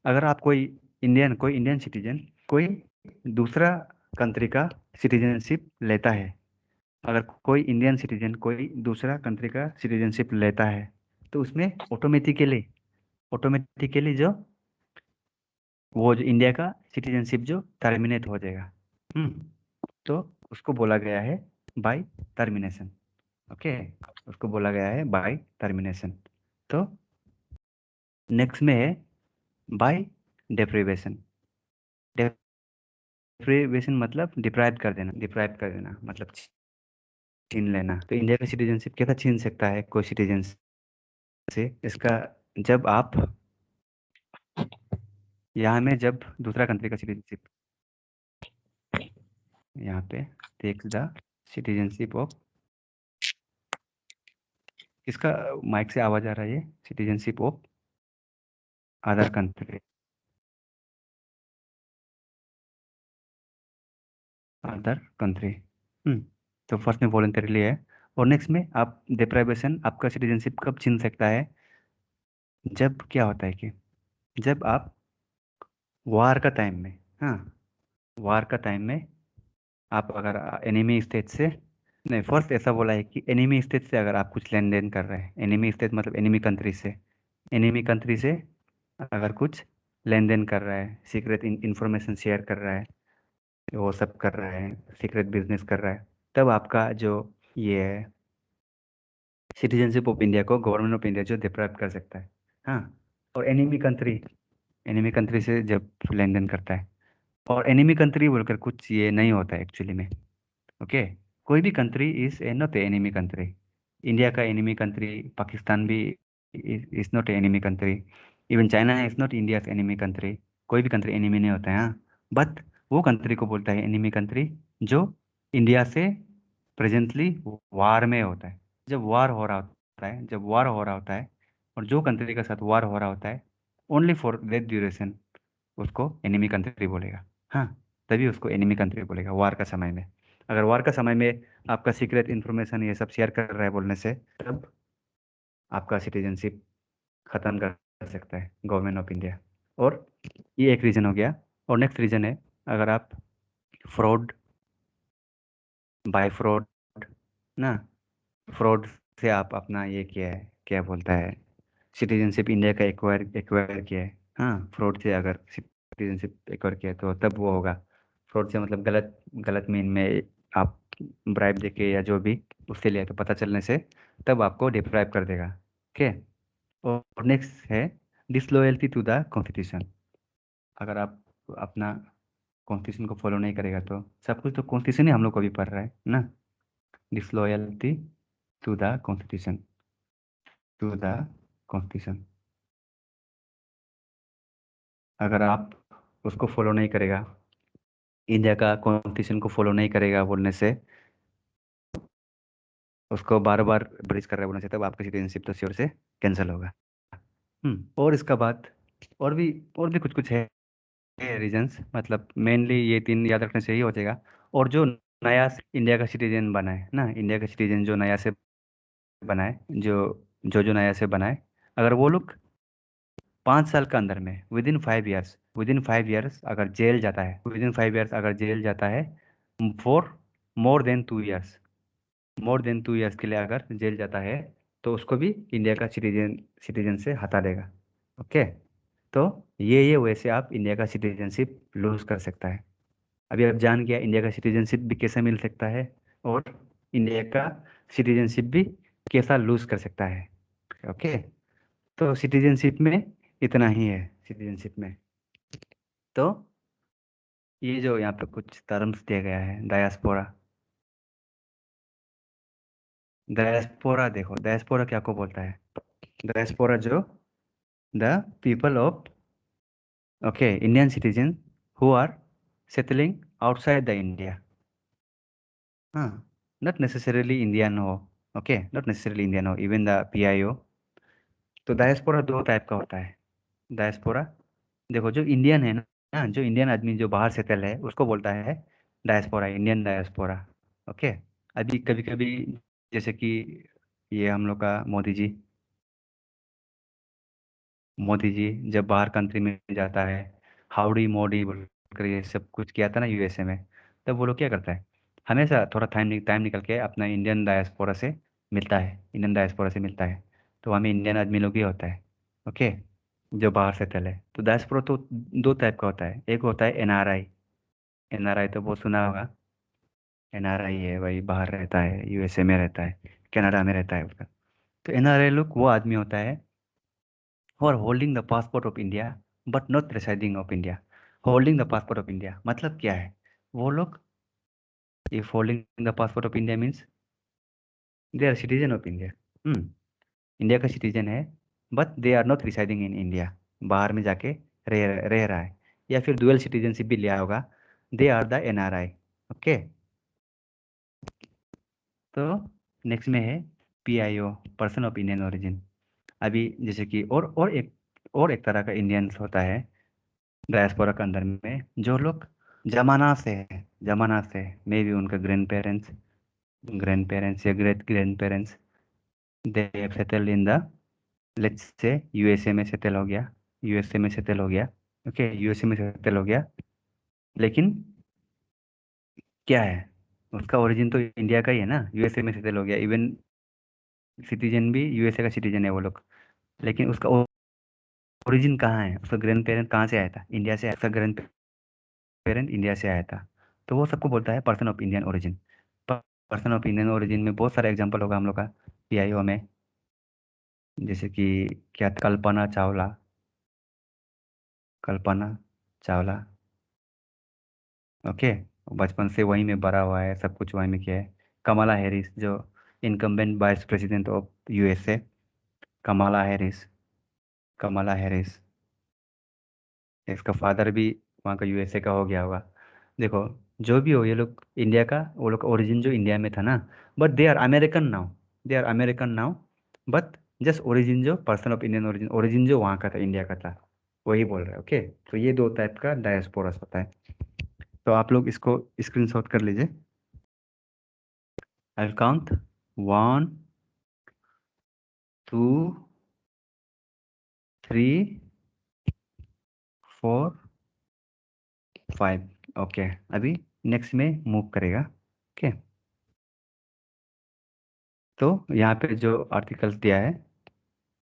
अगर आप कोई इंडियन सिटीजन कोई दूसरा कंट्री का सिटीजनशिप लेता है, अगर कोई इंडियन सिटीजन कोई दूसरा कंट्री का सिटीजनशिप लेता है, तो उसमें ऑटोमेटिकली ऑटोमेटिकली जो वो जो इंडिया का सिटीजनशिप जो टर्मिनेट हो जाएगा। तो उसको बोला गया है बाय टर्मिनेशन। ओके, उसको बोला गया है बाय टर्मिनेशन। तो नेक्स्ट में है बाय डेप्रिवेशन। डेप्रिवेशन मतलब डिप्राइव कर देना मतलब छीन लेना। तो इंडिया का सिटीजनशिप कैसा छीन सकता है कोई सिटीजन से, इसका, जब आप यहाँ में जब दूसरा कंट्री का सिटीजनशिप, यहाँ पे टेक्स द सिटीजनशिप ऑफ, किसका माइक से आवाज आ रहा है, ये citizenship of other country, other country. तो फर्स्ट में वॉलंटरीली है, और नेक्स्ट में आप डिप्राइवेशन, आपका सिटीजनशिप कब छीन सकता है, जब क्या होता है कि जब आप वार का टाइम में, हाँ, वार का टाइम में आप अगर एनिमी स्टेट से, नहीं, फर्स्ट ऐसा बोला है कि एनिमी स्टेट से अगर आप कुछ लेन देन कर रहे हैं, एनिमी स्टेट मतलब एनिमी कंट्री से, एनिमी कंट्री से अगर कुछ लेन देन कर रहा है, सीक्रेट इंफॉर्मेशन शेयर कर रहा है, वो सब कर रहा है, सीक्रेट बिजनेस कर रहा है, तब आपका जो ये है सिटीजनशिप ऑफ इंडिया को गवर्नमेंट ऑफ इंडिया जो डिप्राइव कर सकता है। हाँ, और एनिमी कंट्री से जब लेन देन करता है, और एनिमी कंट्री बोलकर कुछ ये नहीं होता है एक्चुअली में। ओके, कोई भी country is a not a enemy country. India का एनिमी कंट्री, पाकिस्तान भी is not a enemy country, even China is not India enemy country. कोई भी कंट्री एनिमी नहीं होता है, हाँ, बट वो कंट्री को बोलता है एनिमी कंट्री जो इंडिया से प्रेजेंटली वार में होता है। जब वार हो रहा होता है, जब वार हो रहा होता है, और जो कंट्री के साथ वार हो रहा होता है, ओनली फॉर दैट ड्यूरेशन उसको एनिमी कंट्री बोलेगा। हाँ, तभी उसको एनिमी कंट्री बोलेगा वार का समय में। अगर वार का समय में आपका सीक्रेट इन्फॉर्मेशन ये सब शेयर कर रहा है बोलने से, तब आपका सिटीजनशिप खत्म कर सकता है गवर्नमेंट ऑफ इंडिया। और ये एक रीज़न हो गया। और नेक्स्ट रीज़न है, अगर आप फ्रॉड, बाय फ्रॉड ना, फ्रॉड से आप अपना ये किया है, क्या बोलता है, सिटीजनशिप इंडिया का एक्वायर एक्वायर किया है। हाँ, फ्रॉड से अगर सिटीजनशिप एक्वायर किया है तो तब वो होगा। फ्रॉड से मतलब गलत गलत मीन में आप ब्राइब देके या जो भी उससे लिया तो पता चलने से तब आपको डिप्राइव कर देगा। ओके। और नेक्स्ट है डिसलॉयल्टी टू द कॉन्स्टिट्यूशन। अगर आप अपना कॉन्स्टिट्यूशन को फॉलो नहीं करेगा तो सब कुछ तो कॉन्स्टिट्यूशन ही हम लोग को भी पढ़ रहा है ना। Disloyalty to the constitution, to the constitution. अगर आप उसको फॉलो नहीं करेगा, इंडिया का कॉन्स्टिट्यूशन को फॉलो नहीं करेगा बोलने से, उसको बार बार ब्रीच कर रहा है बोलने से, तब आपकी सिटीजनशिप तो श्योर से कैंसिल होगा। और इसका बाद और भी और भी कुछ कुछ है रीजंस, मतलब मेनली ये तीन याद रखने से ही हो जाएगा। और जो नया इंडिया का सिटीजन बना है ना, इंडिया का सिटीजन जो नया से बना है, जो नया से बना है, अगर वो लोग 5 साल के अंदर में विद इन 5 ईयर्स अगर जेल जाता है, विद इन 5 ईयर्स अगर जेल जाता है for more than 2 years, more than 2 years के लिए अगर जेल जाता है, तो उसको भी इंडिया का सिटीजन से हटा देगा। ओके। तो ये वैसे आप इंडिया का सिटीजनशिप लूज कर सकता है। अभी आप जान गया इंडिया का सिटीजनशिप भी कैसे मिल सकता है, और इंडिया का सिटीजनशिप भी कैसा लूज कर सकता है। ओके। तो सिटीजनशिप में इतना ही है, सिटीजनशिप में। तो ये जो यहाँ पे कुछ टर्म्स दिया गया है, डायस्पोरा, डायस्पोरा देखो, डायस्पोरा क्या को बोलता है? डायस्पोरा जो the people of, okay, Indian citizen who are settling outside the India. हाँ, नॉट नेसेसरीली इंडियन हो। ओके, नॉट नेसेसरीली इंडियन हो, इवन द पीआईओ। तो डायस्पोरा दो टाइप का होता है। डायस्पोरा देखो, जो इंडियन है ना, जो इंडियन आदमी जो बाहर सेटल है उसको बोलता है डायस्पोरा, इंडियन डायस्पोरा। ओके। अभी कभी कभी जैसे कि ये हम लोग का मोदी जी जब बाहर कंट्री में जाता है, हाउडी मोडी बोलकर ये सब कुछ किया था ना यूएसए में, तब वो लोग क्या करता है, हमेशा थोड़ा टाइम निकल के अपना इंडियन डायस्पोरा से मिलता है, इंडियन डायस्पोरा से मिलता है। तो हमें इंडियन आदमी लोग ही होता है। ओके। जो बाहर से चले तो डायस्पोरा तो दो टाइप का होता है। एक होता है एनआरआई, एनआरआई तो बहुत सुना होगा। एनआरआई है वही बाहर रहता है, यूएसए में रहता है, कनाडा में रहता है उसका। तो एनआरआई लोग वो आदमी होता है और holding the passport of India but not residing of India. Holding the passport of India मतलब क्या है? वो लोग, if holding the passport of India means they are citizen of India. India का सिटीजन है, but they are not residing in India, बाहर में जाके रह रहा है, या फिर डुअल सिटीजनशिप भी लिया होगा, they are the NRI. Okay. तो नेक्स्ट में है PIO, person of Indian origin. अभी जैसे कि और एक तरह का इंडियंस होता है डायस्पोरा के अंदर में, जो लोग जमाना से है, जमाना से मे बी उनका ग्रैंड पेरेंट्स या great grand parents, they have settled in the, let's say USA में सेटल हो गया, यूएसए में सेटल हो गया। ओके, यूएसए में सेटल हो गया, लेकिन क्या है, उसका ओरिजिन तो इंडिया का ही है ना, यूएसए में सेटल हो गया, इवन सिटीजन भी यूएसए का सिटीजन है वो लोग, लेकिन उसका ओरिजिन कहाँ है, उसका ग्रैंड पेरेंट कहाँ से आया था? इंडिया से आया, उसका ग्रैंड पेरेंट इंडिया से आया था। तो वो सबको बोलता है person of Indian origin. Person of Indian origin में बहुत सारे एग्जांपल होगा हम लोग का पीआईओ में, जैसे कि क्या, कल्पना चावला, कल्पना चावला। ओके। बचपन से वहीं में बड़ा हुआ है, सब कुछ वहीं में किया है। कमला हैरिस जो incumbent vice president of USA, Kamala Harris, Kamala Harris, इसका फादर भी वहाँ का यूएसए का हो गया होगा। देखो, जो भी हो ये लोग इंडिया का, वो लोग का ओरिजिन जो इंडिया में था ना, but they are American now, they are American now, but just origin जो person of Indian origin, origin जो वहाँ का था, इंडिया का था। वही बोल रहा है। ओके, तो ये दो टाइप का डायस्पोरस होता है। तो आप लोग इसको स्क्रीनशॉट कर लीजिए। I will count 1 2 3 4 5। ओके, अभी नेक्स्ट में मूव करेगा। ओके, तो यहाँ पे जो आर्टिकल्स दिया है,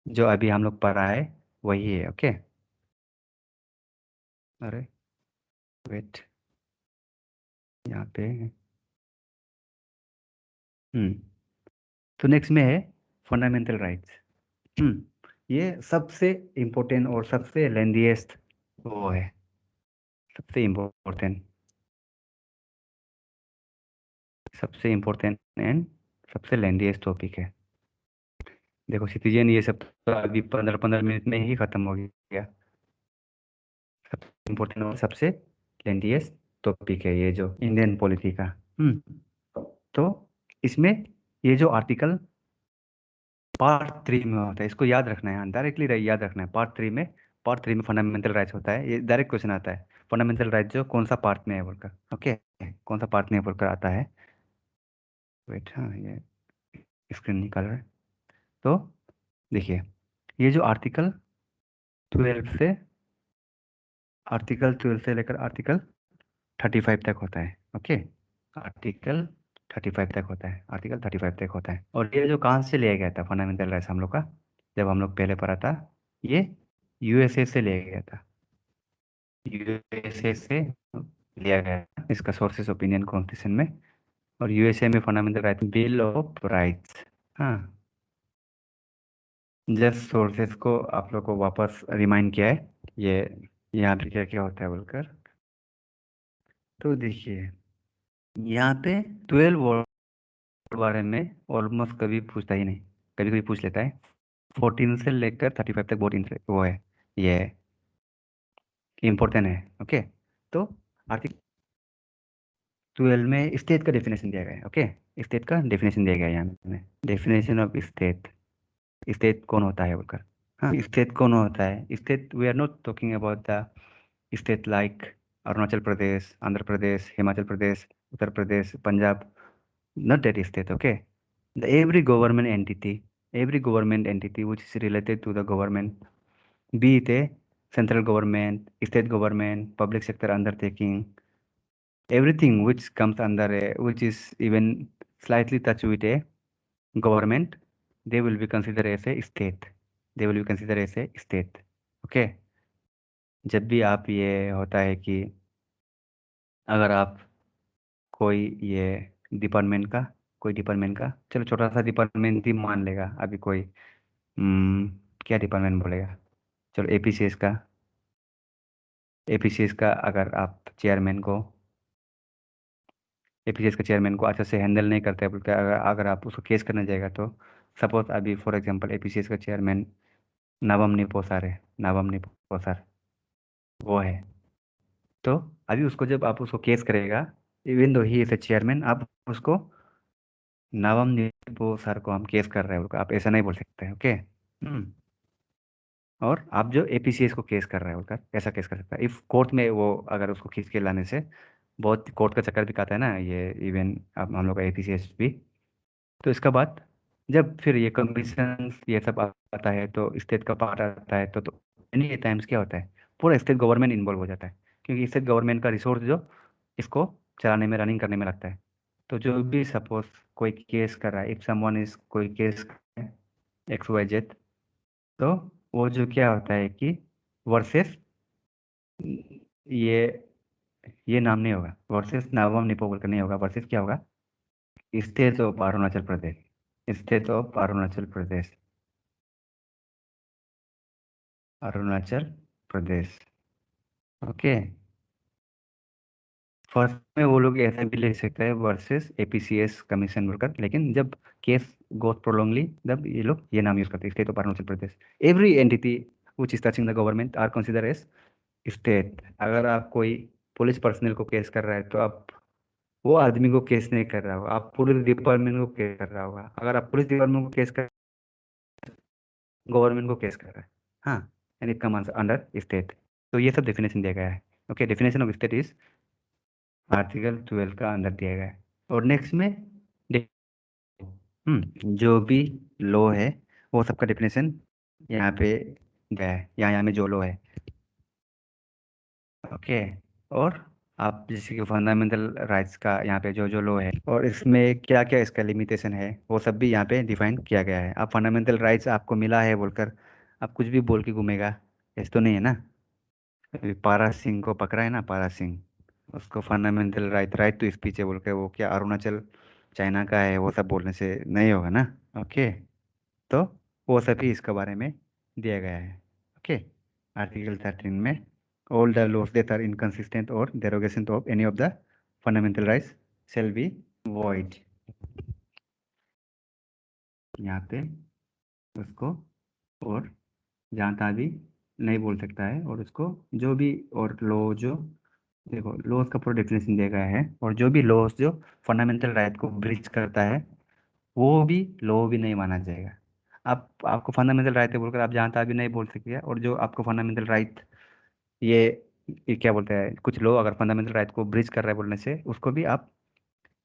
जो अभी हम लोग पढ़ा है, वही है। ओके, अरे वेट, यहाँ पे तो नेक्स्ट में है फंडामेंटल राइट्स। ये सबसे इम्पोर्टेंट और सबसे लेंदीएस्ट वो है, सबसे इम्पोर्टेंट एंड सबसे लेंदीएस्ट टॉपिक है। देखो सिटीजन, ये सब तो अभी 15-15 मिनट में ही खत्म हो गया। सबसे इम्पोर्टेंट और सबसे लेंदीएस्ट टॉपिक है ये जो इंडियन पॉलिटी का। तो इसमें ये जो आर्टिकल पार्ट 3 में होता है, इसको याद रखना है, डायरेक्टली याद रखना है। पार्ट 3 में फंडामेंटल राइट्स होता है। ये डायरेक्ट क्वेश्चन आता है, फंडामेंटल राइट्स जो कौन सा पार्ट में है बोलकर। ओके, कौन सा पार्ट में है बोलकर आता है। वेट, हाँ ये स्क्रीन निकाल रहा है। तो देखिए, ये जो आर्टिकल 12 से लेकर आर्टिकल 35 तक होता है। ओके, आर्टिकल 35 तक होता है, आर्टिकल 35 तक होता है। और ये जो कहाँ से लिया गया था फंडामेंटल राइट्स हम लोग का, जब हम लोग पहले पढ़ा था, ये यूएसए से लिया गया था। यूएसए से लिया गया था इसका सोर्सेस ऑफ इंडियन कॉन्स्टिट्यूशन में। और यूएसए में fundamental rights, bill of rights. हाँ, जस्ट सोर्सेस को आप लोग को वापस रिमाइंड किया है, ये यहाँ पे क्या क्या होता है बोलकर। तो देखिए, यहाँ पे 12 बारे में ऑलमोस्ट कभी पूछता ही नहीं, कभी कभी पूछ लेता है। 14 से लेकर 35 तक बहुत वो है, ये इम्पोर्टेंट है। ओके, तो आर्टिकल 12 में स्टेट का डेफिनेशन दिया गया है। ओके, स्टेट का डेफिनेशन दिया गया है यहाँ में, डेफिनेशन ऑफ स्टेट। स्टेट कौन होता है बोलकर। हाँ, स्टेट कौन होता है। State, we are not talking about the state like Arunachal Pradesh, Andhra Pradesh, Himachal Pradesh, Uttar Pradesh, Punjab. Not that state, okay? Every government entity which is related to the government, be it a central government, state government, public sector undertaking, everything which comes under which is even slightly touch with a government, they will be considered as a state. They will be considered as a state. Okay? जब भी आप ये होता है कि अगर आप कोई ये डिपार्टमेंट का कोई डिपार्टमेंट का, चलो छोटा सा डिपार्टमेंट ही मान लेगा अभी कोई, क्या डिपार्टमेंट बोलेगा, चलो एपीसीएस का अगर आप एपीसीएस का चेयरमैन को अच्छे से हैंडल नहीं करते बोलते, अगर आप उसको केस करने जाएगा, तो सपोज अभी फॉर एग्जांपल एपीसीएस का चेयरमैन नाबम निपोसार वो है। तो अभी उसको जब आप उसको केस करेगा, even though he is a chairman, आप उसको नाबम निपोसार को हम केस कर रहे हैं बोलकर आप ऐसा नहीं बोल सकते। ओके, और आप जो एपीसीएस को केस कर रहे हो कर कैसा केस कर सकता है इफ कोर्ट में वो अगर उसको खींच के लाने से बहुत कोर्ट का चक्कर भी खाता है ना ये, इवन अब हम लोग का एपीसीएस भी। तो इसका बाद जब फिर ये कमीशन ये सब आता है, तो स्टेट का पार्ट आता है, तो एनी टाइम्स क्या होता है, पूरा स्टेट गवर्नमेंट इन्वॉल्व हो जाता है, क्योंकि स्टेट गवर्नमेंट का रिसोर्स जो इसको चलाने में, रनिंग करने में लगता है। तो जो भी सपोज कोई केस कर रहा है, इफ समवन इज कोई केस XYZ, तो वो जो क्या होता है कि वर्सेस ये ये नाम नहीं होगा, वर्सेस नावम निपो बोलकर नहीं होगा, वर्सेस क्या होगा, state of Arunachal Pradesh, state of Arunachal Pradesh. Okay, first में वो लोग ऐसा भी ले सकते हैं वर्सेस एपीसीएस कमीशन बोलकर, लेकिन जब केस गोस प्रोलॉन्गली तब ये लोग ये नाम यूज करते हैं, state of Arunachal Pradesh. Every entity which is touching the government are consider as state. अगर आप कोई पुलिस पर्सनल को केस कर रहा है, तो आप वो आदमी को केस नहीं कर रहा होगा, आप पुलिस डिपार्टमेंट को केस कर रहा होगा। अगर आप पुलिस डिपार्टमेंट को केस कर, गवर्नमेंट को केस कर रहा है। हाँ, and it comes under state. तो ये सब डेफिनेशन दिया गया है। Okay, definition of state is article 12 का अंदर दिया गया है। और नेक्स्ट में जो भी लॉ है वो सबका डेफिनेशन यहाँ पे गया है, यहाँ में जो लॉ है। ओके, और आप जैसे कि फंडामेंटल राइट्स का यहाँ पे जो जो लॉ है और इसमें क्या क्या इसका लिमिटेशन है वो सब भी यहाँ पे डिफाइन किया गया है। आप फंडामेंटल राइट्स आपको मिला है बोलकर आप कुछ भी बोल के घूमेगा, ऐसा तो नहीं है ना। अभी पारा सिंह को पकड़ा है ना, पारा सिंह, उसको फंडामेंटल राइट टू स्पीच है बोल के वो क्या अरुणाचल चाइना का है वो सब बोलने से नहीं होगा ना। ओके, तो वो सभी इसके बारे में दिया गया है। ओके, आर्टिकल 13 में all the laws that are inconsistent और derogation of any of the fundamental rights shall be void. यहाँ पे उसको और जहाँ तहाँ भी नहीं बोल सकता है, और उसको जो भी और लॉ जो देखो लॉज का पूरा डेफिनेशन दिया गया है, और जो भी लॉज जो फंडामेंटल राइट को ब्रीच करता है वो भी लॉ भी नहीं माना जाएगा। आप आपको फंडामेंटल राइट है बोलकर आप जहाँ तहाँ भी नहीं बोल सकते, और जो आपको फंडामेंटल राइट ये, ये क्या बोलते हैं, कुछ लॉ अगर फंडामेंटल राइट को ब्रीच कर रहा है बोलने से उसको भी आप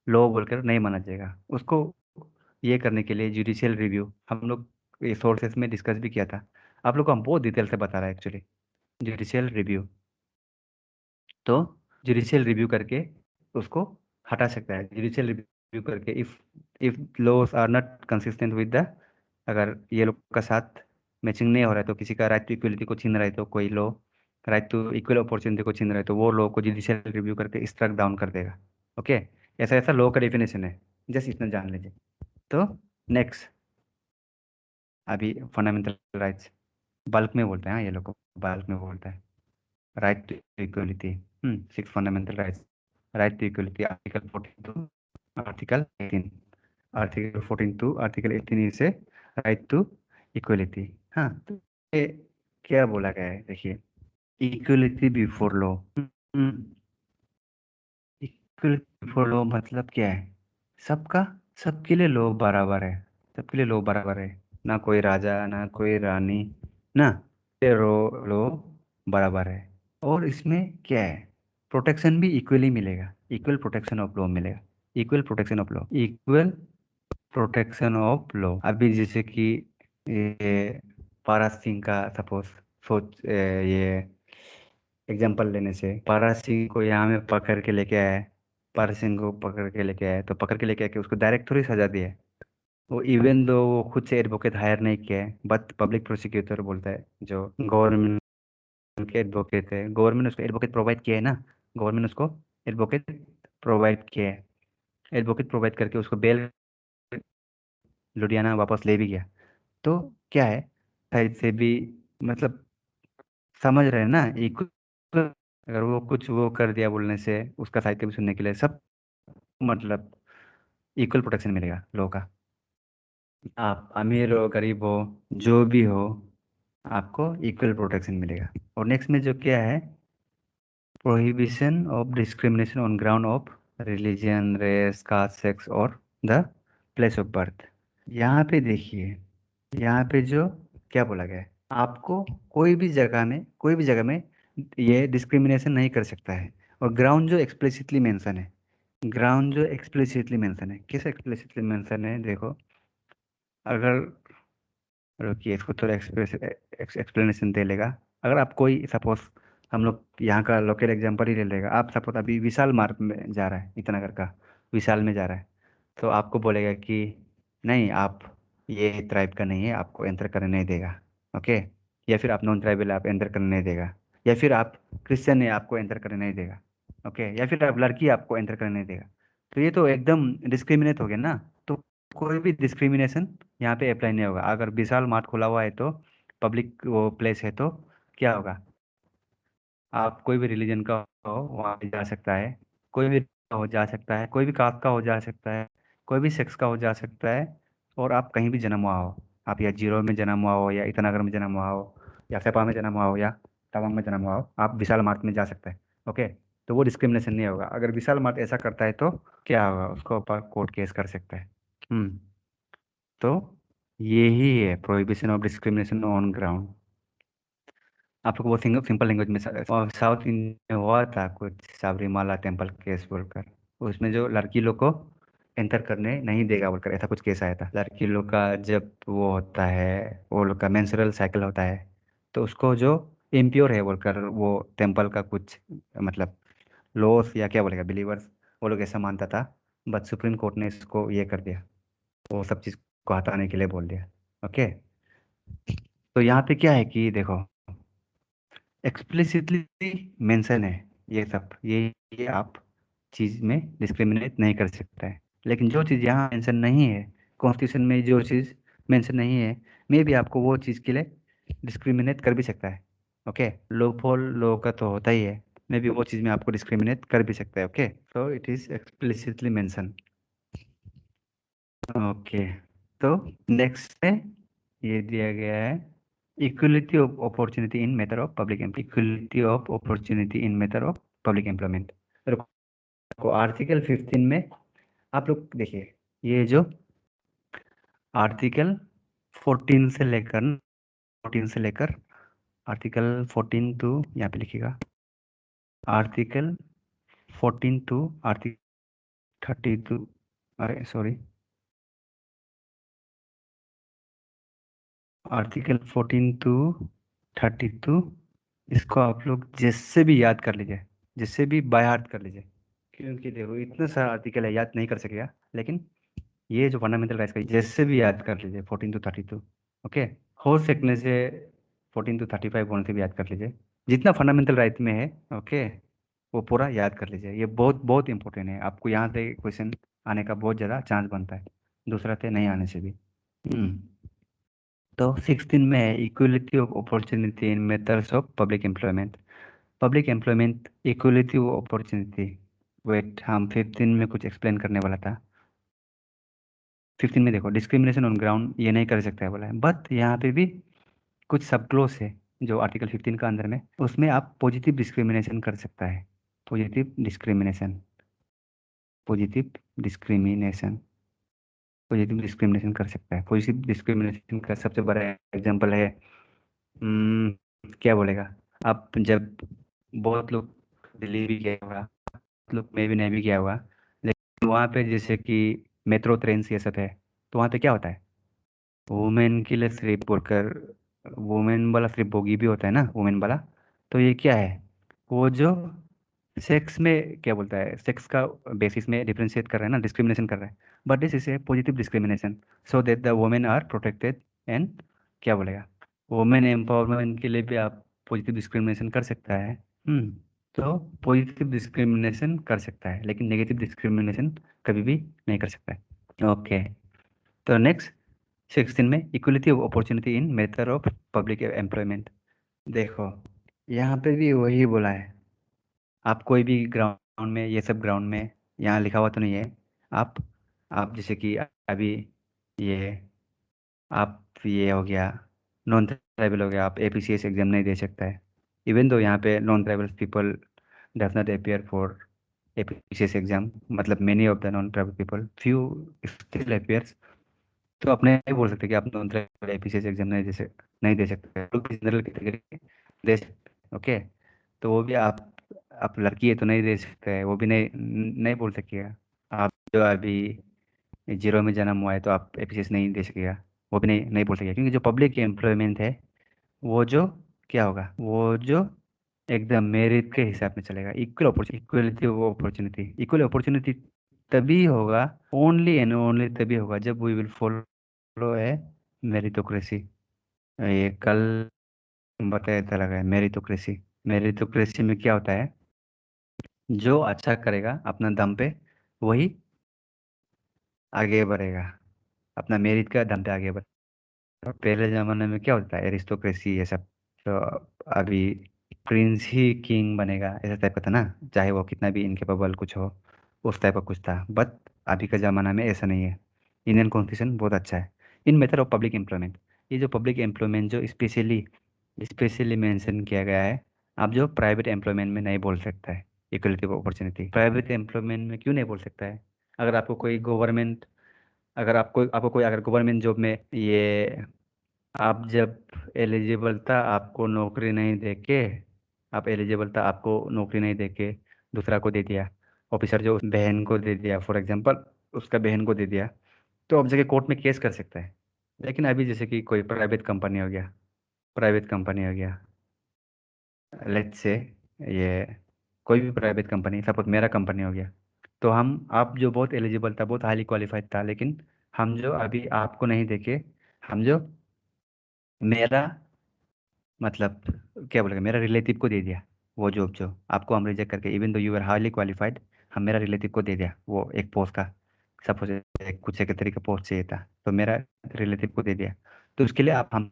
लॉ बोलकर नहीं माना जाएगा। उसको ये करने के लिए जुडिशियल रिव्यू हम लोग ये सोर्सेस में डिस्कस भी किया था, आप लोग को हम बहुत डिटेल से बता रहा है एक्चुअली। जुडिशियल रिव्यू, तो जुडिशियल रिव्यू करके उसको हटा सकता है। जुडिशियल रिव्यू करके if if laws are not consistent with the, अगर ये लोग का साथ मैचिंग नहीं हो रहा है, तो किसी का राइट टू इक्वलिटी को छीन रहा है, तो कोई law right to equal opportunity को छीन रहा है, तो वो लॉ को जुडिशियल रिव्यू करके स्ट्रक डाउन कर देगा। ओके, ऐसा ऐसा लॉ का डेफिनेशन है, जस्ट इतना जान लीजिए। तो नेक्स्ट, अभी फंडामेंटल राइट्स बल्क में बोलते हैं, हाँ, ये लोग को बल्क में बोलते हैं। Right to equality, 6 fundamental rights. Right to equality article 14 to article 18, article 14 to article 18 से राइट टू इक्वलिटी। हाँ, तो ये क्या बोला गया है देखिए, equality before law. Equality before law मतलब क्या है, सबका सबके लिए लॉ बराबर है, सबके लिए लॉ बराबर है, ना कोई राजा ना कोई रानी, ना लॉ बराबर है। और इसमें क्या है, प्रोटेक्शन भी इक्वली मिलेगा, इक्वल प्रोटेक्शन ऑफ लॉ मिलेगा, equal protection of law, equal protection of law. अभी जैसे कि ये पारस सिंह का सपोज ये एग्जाम्पल लेने से, पारस सिंह को यहाँ में पकड़ के लेके आया है, पारस सिंह को पकड़ के लेके आया है, तो पकड़ के लेके आके उसको डायरेक्ट थोड़ी सजा दी है। वो इवन दो वो खुद से एडवोकेट हायर नहीं किया है, बट पब्लिक प्रोसिक्यूटर बोलता है, जो गवर्नमेंट के एडवोकेट है, गवर्नमेंट उसको एडवोकेट प्रोवाइड किया है ना, गवर्नमेंट उसको एडवोकेट प्रोवाइड किया है, एडवोकेट प्रोवाइड करके उसको बेल लुधियाना वापस ले भी गया। तो क्या है, साइड से भी मतलब समझ रहे हैं ना, इक्वल, अगर वो कुछ वो कर दिया बोलने से उसका साहित्य भी सुनने के लिए सब, मतलब इक्वल प्रोटेक्शन मिलेगा लॉ का। आप अमीर हो गरीब हो जो भी हो, आपको इक्वल प्रोटेक्शन मिलेगा। और नेक्स्ट में जो क्या है, prohibition of discrimination on ground of religion, race, caste, sex और द प्लेस ऑफ बर्थ। यहाँ पे देखिए, यहाँ पे जो क्या बोला गया है, आपको कोई भी जगह में ये डिस्क्रिमिनेशन नहीं कर सकता है। और ग्राउंड जो एक्सप्लिसिटली मेंशन है, ग्राउंड जो एक्सप्लिसिटली मेंशन है, किस एक्सप्लिसिटली मेंशन है देखो, अगर रुकिए इसको थोड़ा एक्सप्लेनेशन दे लेगा। अगर आप कोई सपोज, हम लोग यहाँ का लोकल एग्जांपल ही ले लेगा, आप सपोज अभी विशाल मार्ग में जा रहा है, इटानगर का विशाल में जा रहा है, तो आपको बोलेगा कि नहीं आप ये ट्राइब का नहीं है, आपको एंटर करने नहीं देगा। ओके, या फिर आप नॉन ट्राइबल आप एंटर करने नहीं देगा, या फिर आप क्रिश्चियन है आपको एंटर करने नहीं देगा। ओके, या फिर आप लड़की आपको एंटर करने नहीं देगा। तो ये तो एकदम डिस्क्रिमिनेट हो गया ना। तो कोई भी डिस्क्रिमिनेशन यहाँ पे अप्लाई नहीं होगा। अगर विशाल मार्ट खुला हुआ है तो पब्लिक वो प्लेस है, तो क्या होगा, आप कोई भी रिलीजन का हो वहाँ पे जा सकता है, कोई भी हो जा सकता है, कोई भी कास्ट का हो जा सकता है, कोई भी सेक्स का हो जा सकता है। और आप कहीं भी जन्म हुआ हो, आप या जीरो में जन्म हुआ हो या ईटानगर में जन्म हुआ हो या सेपा में जन्म हुआ हो या तवांग में जन्म हुआ हो, आप विशाल मार्ट में जा सकते हैं। ओके, तो वो डिस्क्रिमिनेशन नहीं होगा। अगर विशाल मार्ट ऐसा करता है तो क्या होगा, उसको ऊपर कोर्ट केस कर सकता है। हम्म, तो यही है prohibition of discrimination on ground. आप लोग वो सिंपल लैंग्वेज में साउथ इंडिया में हुआ था कुछ सबरीमाला टेम्पल केस बोलकर। उसमें जो लड़की लोग को एंटर करने नहीं देगा बोलकर ऐसा कुछ केस आया था। लड़की लोग का जब वो होता है, वो लोग का मेंस्ट्रुअल साइकिल होता है, तो उसको जो इम्प्योर है बोलकर वो टेम्पल का कुछ मतलब लॉस या क्या बोलेगा बिलीवर्स, वो लोग ऐसा मानता था। बट सुप्रीम कोर्ट ने इसको ये कर दिया, वो सब चीज़ को हटाने के लिए बोल दिया। ओके। तो यहाँ पे क्या है कि देखो, एक्सप्लिसिटली मेंशन है ये सब, ये आप चीज़ में डिस्क्रिमिनेट नहीं कर सकता है। लेकिन जो चीज़ यहाँ मेंशन नहीं है, कॉन्स्टिट्यूशन में जो चीज़ मेंशन नहीं है, मे भी आपको वो चीज़ के लिए डिस्क्रिमिनेट कर भी सकता है। ओके, लो फॉल लो का तो होता ही है, मे भी वो चीज़ में आपको डिस्क्रिमिनेट कर भी सकता है। Okay, so it is explicitly mention. Okay, तो नेक्स्ट है, ये दिया गया है equality of opportunity in matter of public equality of opportunity in matter of public employment. को आर्टिकल 15 में आप लोग देखिए, ये जो आर्टिकल 14 से लेकर आर्टिकल 14 टू यहाँ पे लिखिएगा, आर्टिकल 14 टू आर्टिकल 32, अरे सॉरी, आर्टिकल 14 टू 32, इसको आप लोग जिससे भी याद कर लीजिए, जिससे भी बाय हार्ट कर लीजिए, क्योंकि देखो इतना सारा आर्टिकल है, याद नहीं कर सकेगा। लेकिन ये जो फंडामेंटल राइट्स का जैसे भी याद कर लीजिए 14 to 32। ओके, हो सकने से 14 to 35 वन से भी याद कर लीजिए, जितना फंडामेंटल राइट में है। ओके, वो पूरा याद कर लीजिए, ये बहुत बहुत इंपॉर्टेंट है। आपको यहाँ से क्वेश्चन आने का बहुत ज़्यादा चांस बनता है, दूसरा से नहीं आने से भी। तो 16 में है equality of opportunity in methods of public employment equality of opportunity. Wait, हम 15 में कुछ एक्सप्लेन करने वाला था। 15 में देखो, डिस्क्रिमिनेशन ऑन ग्राउंड ये नहीं कर सकता है बोला है, बट यहाँ पे भी कुछ सब क्लोज है जो आर्टिकल 15 का अंदर में, उसमें आप पॉजिटिव डिस्क्रिमिनेशन कर सकता है। Positive discrimination, positive discrimination, positive discrimination कर सकता है। पॉजिटिव डिस्क्रिमिनेशन का सबसे बड़ा एग्जांपल है, क्या बोलेगा, आप जब बहुत लोग दिल्ली भी गया होगा, बहुत लोग में भी नहीं भी गया होगा, लेकिन वहाँ पे जैसे कि मेट्रो ट्रेन ये सब है, तो वहाँ पे क्या होता है, वुमेन के लिए सिर्फ बोलकर वुमेन वाला सिर्फ बोगी भी होता है ना, वुमेन वाला। तो ये क्या है, वो जो सेक्स में क्या बोलता है, सेक्स का बेसिस में डिफ्रेंशिएट कर रहा है ना, डिस्क्रिमिनेशन कर रहा है। But this is a positive discrimination, so that the women are protected and क्या बोलेगा, वुमेन एम्पावरमेंट के लिए भी आप पॉजिटिव डिस्क्रिमिनेशन कर सकता है। तो पॉजिटिव डिस्क्रिमिनेशन कर सकता है, लेकिन नेगेटिव डिस्क्रिमिनेशन कभी भी नहीं कर सकता है। ओके, तो नेक्स्ट 16 में equality of opportunity in method of public employment. देखो, यहाँ पे भी वही बोला है, आप कोई भी ग्राउंड में, ये सब ग्राउंड में यहाँ लिखा हुआ तो नहीं है। आप आप जैसे कि अभी ये आप ये हो गया, नॉन ट्राइबल हो गया, आप एपीसीएस एग्जाम नहीं दे सकता है। इवन दो यहाँ पे non tribal people does not appear for APCS exam, मतलब many of the non tribal people few still appears. तो आप नहीं बोल सकते कि आप नॉन ट्राइबल एपीसीएस एग्जाम नहीं दे सकते, लोग भी जनरल कैटेगरी दे सकते। ओके, तो वो भी आप लड़की है तो नहीं दे सकते हैं, वो भी नहीं नहीं बोल सकिएगा। आप जो अभी जीरो में जन्म हुआ है तो आप एपीसीएस नहीं दे सकेगा, वो भी नहीं बोल सकेगा, क्योंकि जो पब्लिक एम्प्लॉयमेंट है, वो जो क्या होगा, वो जो एकदम मेरिट के हिसाब में चलेगा। Equal opportunity, equality of opportunity, equal opportunity तभी होगा, ओनली एंड ओनली तभी होगा जब वी विल फॉलो है मेरिटोक्रेसी। ये कल बताया था लगा है, मेरिटोक्रेसी। मेरिटोक्रेसी में क्या होता है, जो अच्छा करेगा अपना दम पे, वही आगे बढ़ेगा, अपना मेरिट का दम पे आगे बढ़ेगा। पहले जमाने में क्या होता है, एरिस्टोक्रेसी ये सब, तो अभी प्रिंस ही किंग बनेगा ऐसा टाइप का था ना, चाहे वो कितना भी इनकेपेबल कुछ हो, उस टाइप का कुछ था। बट अभी का ज़माना में ऐसा नहीं है। इंडियन कॉन्स्टिट्यूशन बहुत अच्छा है इन मेथड ऑफ पब्लिक एम्प्लॉयमेंट। ये जो पब्लिक एम्प्लॉयमेंट जो स्पेशली स्पेशली मेंशन किया गया है, आप जो प्राइवेट एम्प्लॉयमेंट में नहीं बोल सकता है। Equality of opportunity private employment में क्यों नहीं बोल सकता है, अगर आपको कोई गवर्नमेंट, अगर आपको आपको कोई अगर गवर्नमेंट जॉब में ये आप जब एलिजिबल था आपको नौकरी नहीं देके, आप एलिजिबल था आपको नौकरी नहीं देके दूसरा को दे दिया, ऑफिसर जो उस बहन को दे दिया, फॉर एग्जांपल उसका बहन को दे दिया, तो अब जाके कोर्ट में केस कर सकता है। लेकिन अभी जैसे कि कोई प्राइवेट कंपनी हो गया, प्राइवेट कंपनी हो गया, लेट्स से ये कोई भी प्राइवेट कंपनी, सपोज मेरा कंपनी हो गया, तो हम आप जो बहुत एलिजिबल था, बहुत हाईली क्वालिफाइड था, लेकिन हम जो अभी आपको नहीं देके, हम जो मेरा मतलब क्या बोलेगा, मेरा रिलेटिव को दे दिया वो जॉब, जो आपको हम रिजेक्ट करके, even though you are highly qualified, हम मेरा रिलेटिव को दे दिया वो एक पोस्ट का, सपोज एक कुछ सेक्रेटरी का पोस्ट चाहिए था, तो मेरा रिलेटिव को दे दिया, तो उसके लिए आप हम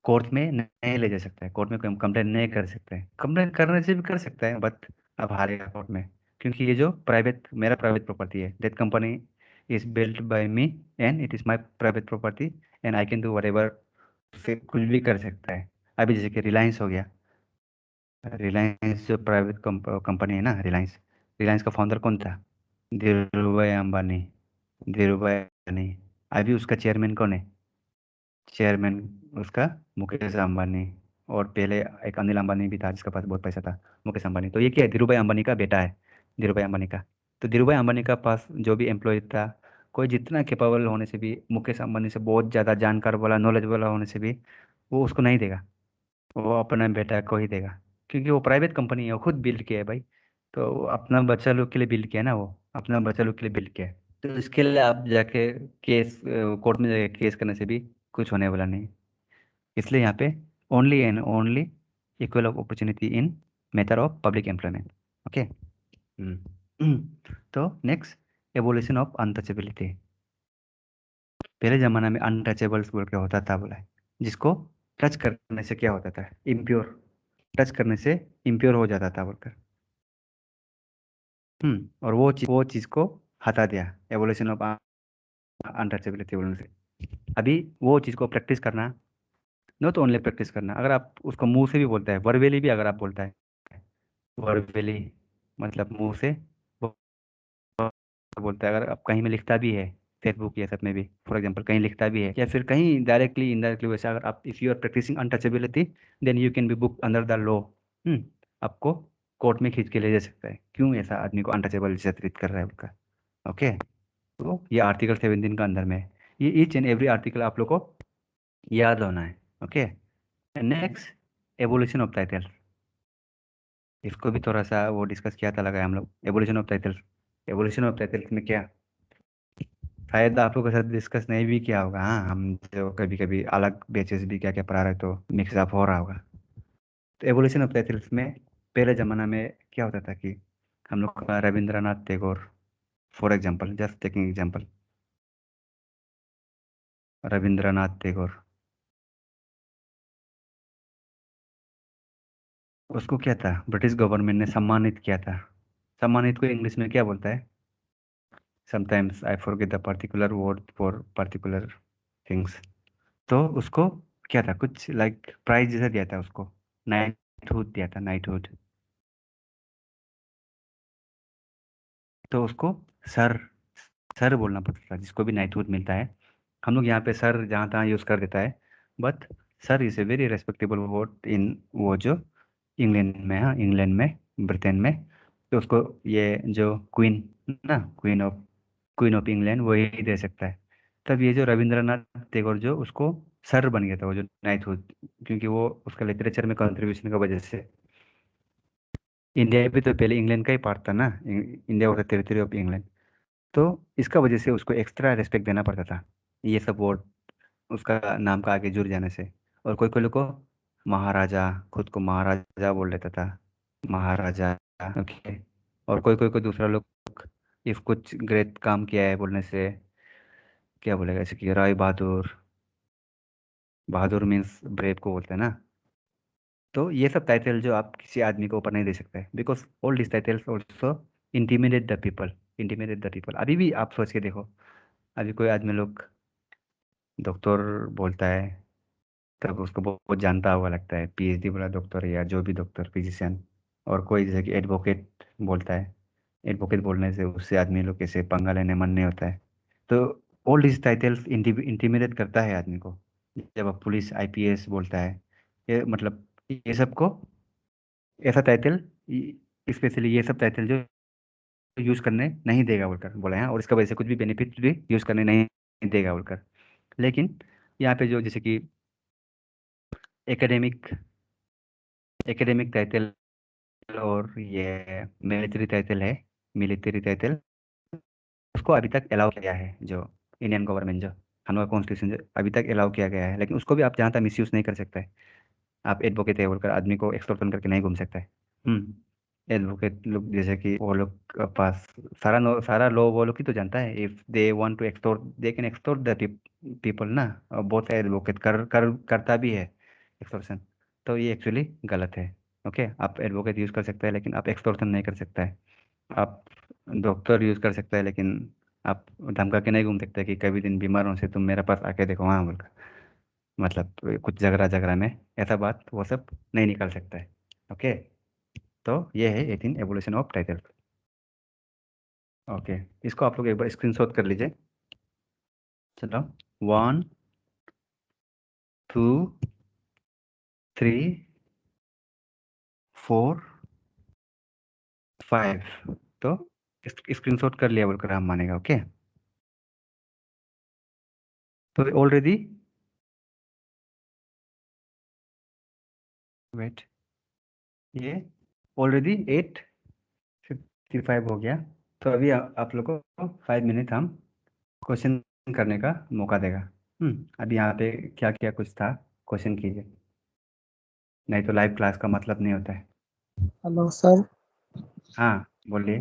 कोर्ट में नहीं ले जा सकते हैं, कोर्ट में कंप्लेन नहीं कर सकते हैं, कंप्लेन करने से भी कर सकते हैं, बट अब हारेगा कोर्ट में, क्योंकि ये जो प्राइवेट, मेरा प्राइवेट प्रॉपर्टी है, that company is built by me and it is my private property and I can do what ever, उससे कुछ भी कर सकता है। अभी जैसे कि रिलायंस हो गया, रिलायंस जो प्राइवेट कंपनी है ना, रिलायंस, रिलायंस का फाउंडर कौन था? धीरू भाई अंबानी, धीरू भाई अंबानी। अभी उसका चेयरमैन कौन है? चेयरमैन उसका मुकेश अंबानी। और पहले एक अनिल अंबानी भी था जिसका पास बहुत पैसा था, मुकेश अंबानी। तो ये क्या है, धीरू भाई अंबानी का बेटा है, धीरू भाई अंबानी का। तो धीरू भाई अंबानी का पास जो भी एम्प्लॉय था, कोई जितना कैपेबल होने से भी, मुकेश अंबानी से बहुत ज़्यादा जानकार वाला, नॉलेज वाला होने से भी, वो उसको नहीं देगा, वो अपना बेटा को ही देगा, क्योंकि वो प्राइवेट कंपनी है, वो खुद बिल्ड किया है भाई। तो वो अपना बच्चा लोग के लिए बिल्ड किया है ना, वो अपना बच्चा लोग के लिए बिल्ड किया है। तो इसके लिए आप जाके केस, कोर्ट में जाके केस करने से भी कुछ होने वाला नहीं। इसलिए यहाँ पे only and only equal of opportunity in matter of public employment. Okay. तो नेक्स्ट, एवोल्यूशन ऑफ अनटचेबिलिटी। पहले जमाना में अनटचेबल्स बोल के होता था, बोला है, जिसको टच करने से क्या होता था, इम्प्योर, टच करने से इम्प्योर हो जाता था बोलकर। और वो चीज़ को हटा दिया, एवोल्यूशन ऑफ अनटचेबिलिटी बोलने से। अभी वो चीज़ को प्रैक्टिस करना, नॉट ओनली प्रैक्टिस करना, अगर आप उसको मुंह से भी बोलता है, वर्बली भी अगर आप बोलता है, वर्बली मतलब मुंह से बोलता है, अगर आप कहीं में लिखता भी है, फेसबुक या सब में भी, फॉर एग्जांपल कहीं लिखता भी है, या फिर कहीं डायरेक्टली इनडायरेक्टली, वैसे अगर आप, if you are practising untouchability, then you can be book under the law. आपको कोर्ट में खींच के ले जा सकता है, क्यों ऐसा आदमी को अनटचेबल जैसा ट्रीट कर रहा है उनका। ओके। तो ये आर्टिकल 17 का अंदर में है। ये ईच एंड एवरी आर्टिकल आप लोग को याद होना है। Okay. Next, evolution of title. इसको भी थोड़ा सा वो डिस्कस किया था, लगा हम लोग, evolution of title. Evolution of title में क्या, शायद आप लोगों के साथ डिस्कस नहीं भी किया होगा, हाँ, हम जो कभी कभी अलग बेचेस भी क्या क्या पढ़ा रहे, तो मिक्सअप हो रहा होगा। तो एवोल्यूशन ऑफ टाइटल्स में पहले ज़माना में क्या होता था कि हम लोग का Rabindranath Tagore, for example, just taking example, Rabindranath Tagore, उसको क्या था, ब्रिटिश गवर्नमेंट ने सम्मानित किया था। सम्मानित को इंग्लिश में क्या बोलता है? Sometimes I forget the particular word for particular things. तो उसको क्या था, कुछ लाइक प्राइज जैसा दिया था उसको, नाइटहुड दिया था, नाइटहुड। तो उसको सर, सर बोलना पड़ता था, जिसको भी नाइटहुड मिलता है। हम लोग यहाँ पे सर जहाँ तहाँ यूज़ कर देता है, but sir is a very respectable word in वो जो इंग्लैंड में, हाँ, इंग्लैंड में, ब्रिटेन में। तो उसको ये जो क्वीन ना, क्वीन ऑफ इंग्लैंड वही दे सकता है। तब ये जो रविंद्रनाथ टैगोर जो उसको सर बन गया था, वो जो नाइटहुड, क्योंकि वो उसका लिटरेचर में कंट्रीब्यूशन की वजह से। इंडिया भी तो पहले इंग्लैंड का ही पार्ट था ना, India was the territory of England. तो इसका वजह से उसको एक्स्ट्रा रिस्पेक्ट देना पड़ता था, ये सब वर्ड उसका नाम का आगे जुड़ जाने से। और कोई कोई लोग को महाराजा, खुद को महाराजा बोल लेता था, महाराजा। ओके। और कोई कोई को दूसरा लोग, इफ कुछ ग्रेट काम किया है बोलने से क्या बोलेगा, जैसे कि राय बहादुर, बहादुर मीन्स ब्रेव को बोलते हैं ना। तो ये सब टाइटल जो आप किसी आदमी को ऊपर नहीं दे सकते, because all this titles also intimidate the people, intimidate the people. अभी भी आप सोच के देखो, अभी कोई आदमी लोग डॉक्टर बोलता है, तब उसको बहुत बहुत जानता हुआ लगता है, पीएचडी वाला डॉक्टर या जो भी डॉक्टर, फिजिशियन। और कोई जैसे कि एडवोकेट बोलता है, एडवोकेट बोलने से उससे आदमी लोग कैसे पंगा लेने मन नहीं होता है। तो ऑल दिस टाइटल्स इंटिमिडेट करता है आदमी को। जब आप पुलिस आईपीएस बोलता है, ये मतलब ये सबको ऐसा टाइटल, स्पेशली ये सब टाइटल जो यूज करने नहीं देगा बोलकर बोला है, और इसका वजह से कुछ भी बेनिफिट भी यूज करने नहीं देगा बोलकर। लेकिन यहाँ पे जो जैसे कि एकेडमिक एकेडमिक टाइटल और ये मिलिट्री टाइटल उसको अभी तक अलाउ किया है, जो इंडियन गवर्नमेंट, जो हम लोग का कॉन्स्टिट्यूशन जो अभी तक अलाउ किया गया है, लेकिन उसको भी आप जहाँ तक मिसयूज नहीं कर सकते। आप एडवोकेट है बोलकर आदमी को एक्सटॉर्शन करके नहीं घूम सकता है। एडवोकेट लोग जैसे कि वो लोग के पास सारा लॉ वो लोग ही तो जानता है। If they want to extort they can extort the people ना। और बहुत एडवोकेट करता भी है एक्सटॉर्शन। तो ये एक्चुअली गलत है। ओके, आप एडवोकेट यूज कर सकते हैं लेकिन आप एक्सटॉर्शन नहीं कर सकता है। आप डॉक्टर यूज कर सकते हैं लेकिन आप धमका के नहीं घूम सकते कि कभी दिन बीमार हो से तुम मेरे पास आके देखो, हाँ बोलकर। मतलब कुछ झगड़ा झगड़ा में ऐसा बात वो सब नहीं निकल सकता है। ओके, तो ये है 18 एवोल्यूशन ऑफ टाइटल। ओके, इसको आप लोग एक बार स्क्रीनशॉट कर लीजिए। चलो, 1 2 3 4 5। तो स्क्रीनशॉट कर लिया बोलकर हम मानेगा। ओके, तो ऑलरेडी वेट, ये ऑलरेडी 8:55 हो गया। तो अभी आप लोग को 5 मिनट हम क्वेश्चन करने का मौका देगा। अभी यहाँ पे क्या क्या कुछ था, क्वेश्चन कीजिए, नहीं तो लाइव क्लास का मतलब नहीं होता है। Hello sir. हाँ बोलिए।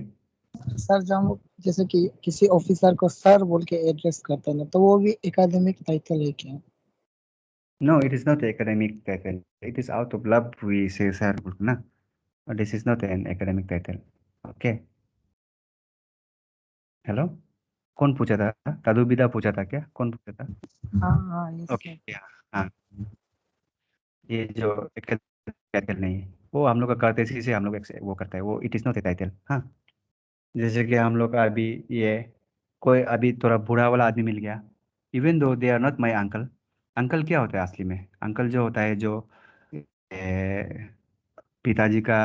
सर जब हम जैसे कि किसी ऑफिसर को सर बोल के एड्रेस करते हैं ना, तो वो भी एकेडमिक टाइटल है क्या? No, it is not academic title. It is out of love we say sir ना। This is not an academic title. Okay. Hello, कौन पूछा था? तदुबिदा पूछा था क्या? कौन पूछा था? हाँ हाँ, यस ओके, सर। हाँ। ये जो academic title नहीं है, वो हम लोग का कर्टेसी से हम लोग वो करता है, वो it is not a title. हाँ, जैसे कि हम लोग का अभी ये कोई अभी थोड़ा बूढ़ा वाला आदमी मिल गया, even though they are not my uncle. Uncle क्या होता है असली में? अंकल जो होता है, जो पिताजी का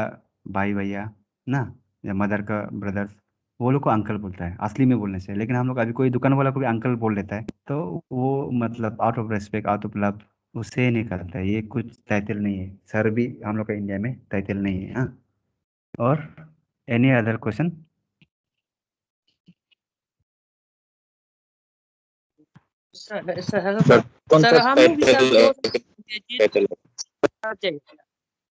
भाई भैया ना, या मदर का ब्रदर्स, वो लोग को अंकल बोलता है असली में बोलने से। लेकिन हम लोग अभी कोई दुकान वाला को भी अंकल बोल लेता है, तो वो मतलब out of respect, out of love उससे निकलता है। ये कुछ टाइटल नहीं है। सर भी हम लोग का इंडिया में टाइटल नहीं है। हाँ, और any other question? Sir hello sir sir. कौन सर सा हम लोग भी सर टाइटल दो ग्रेजुएट टाइटल चाहिए।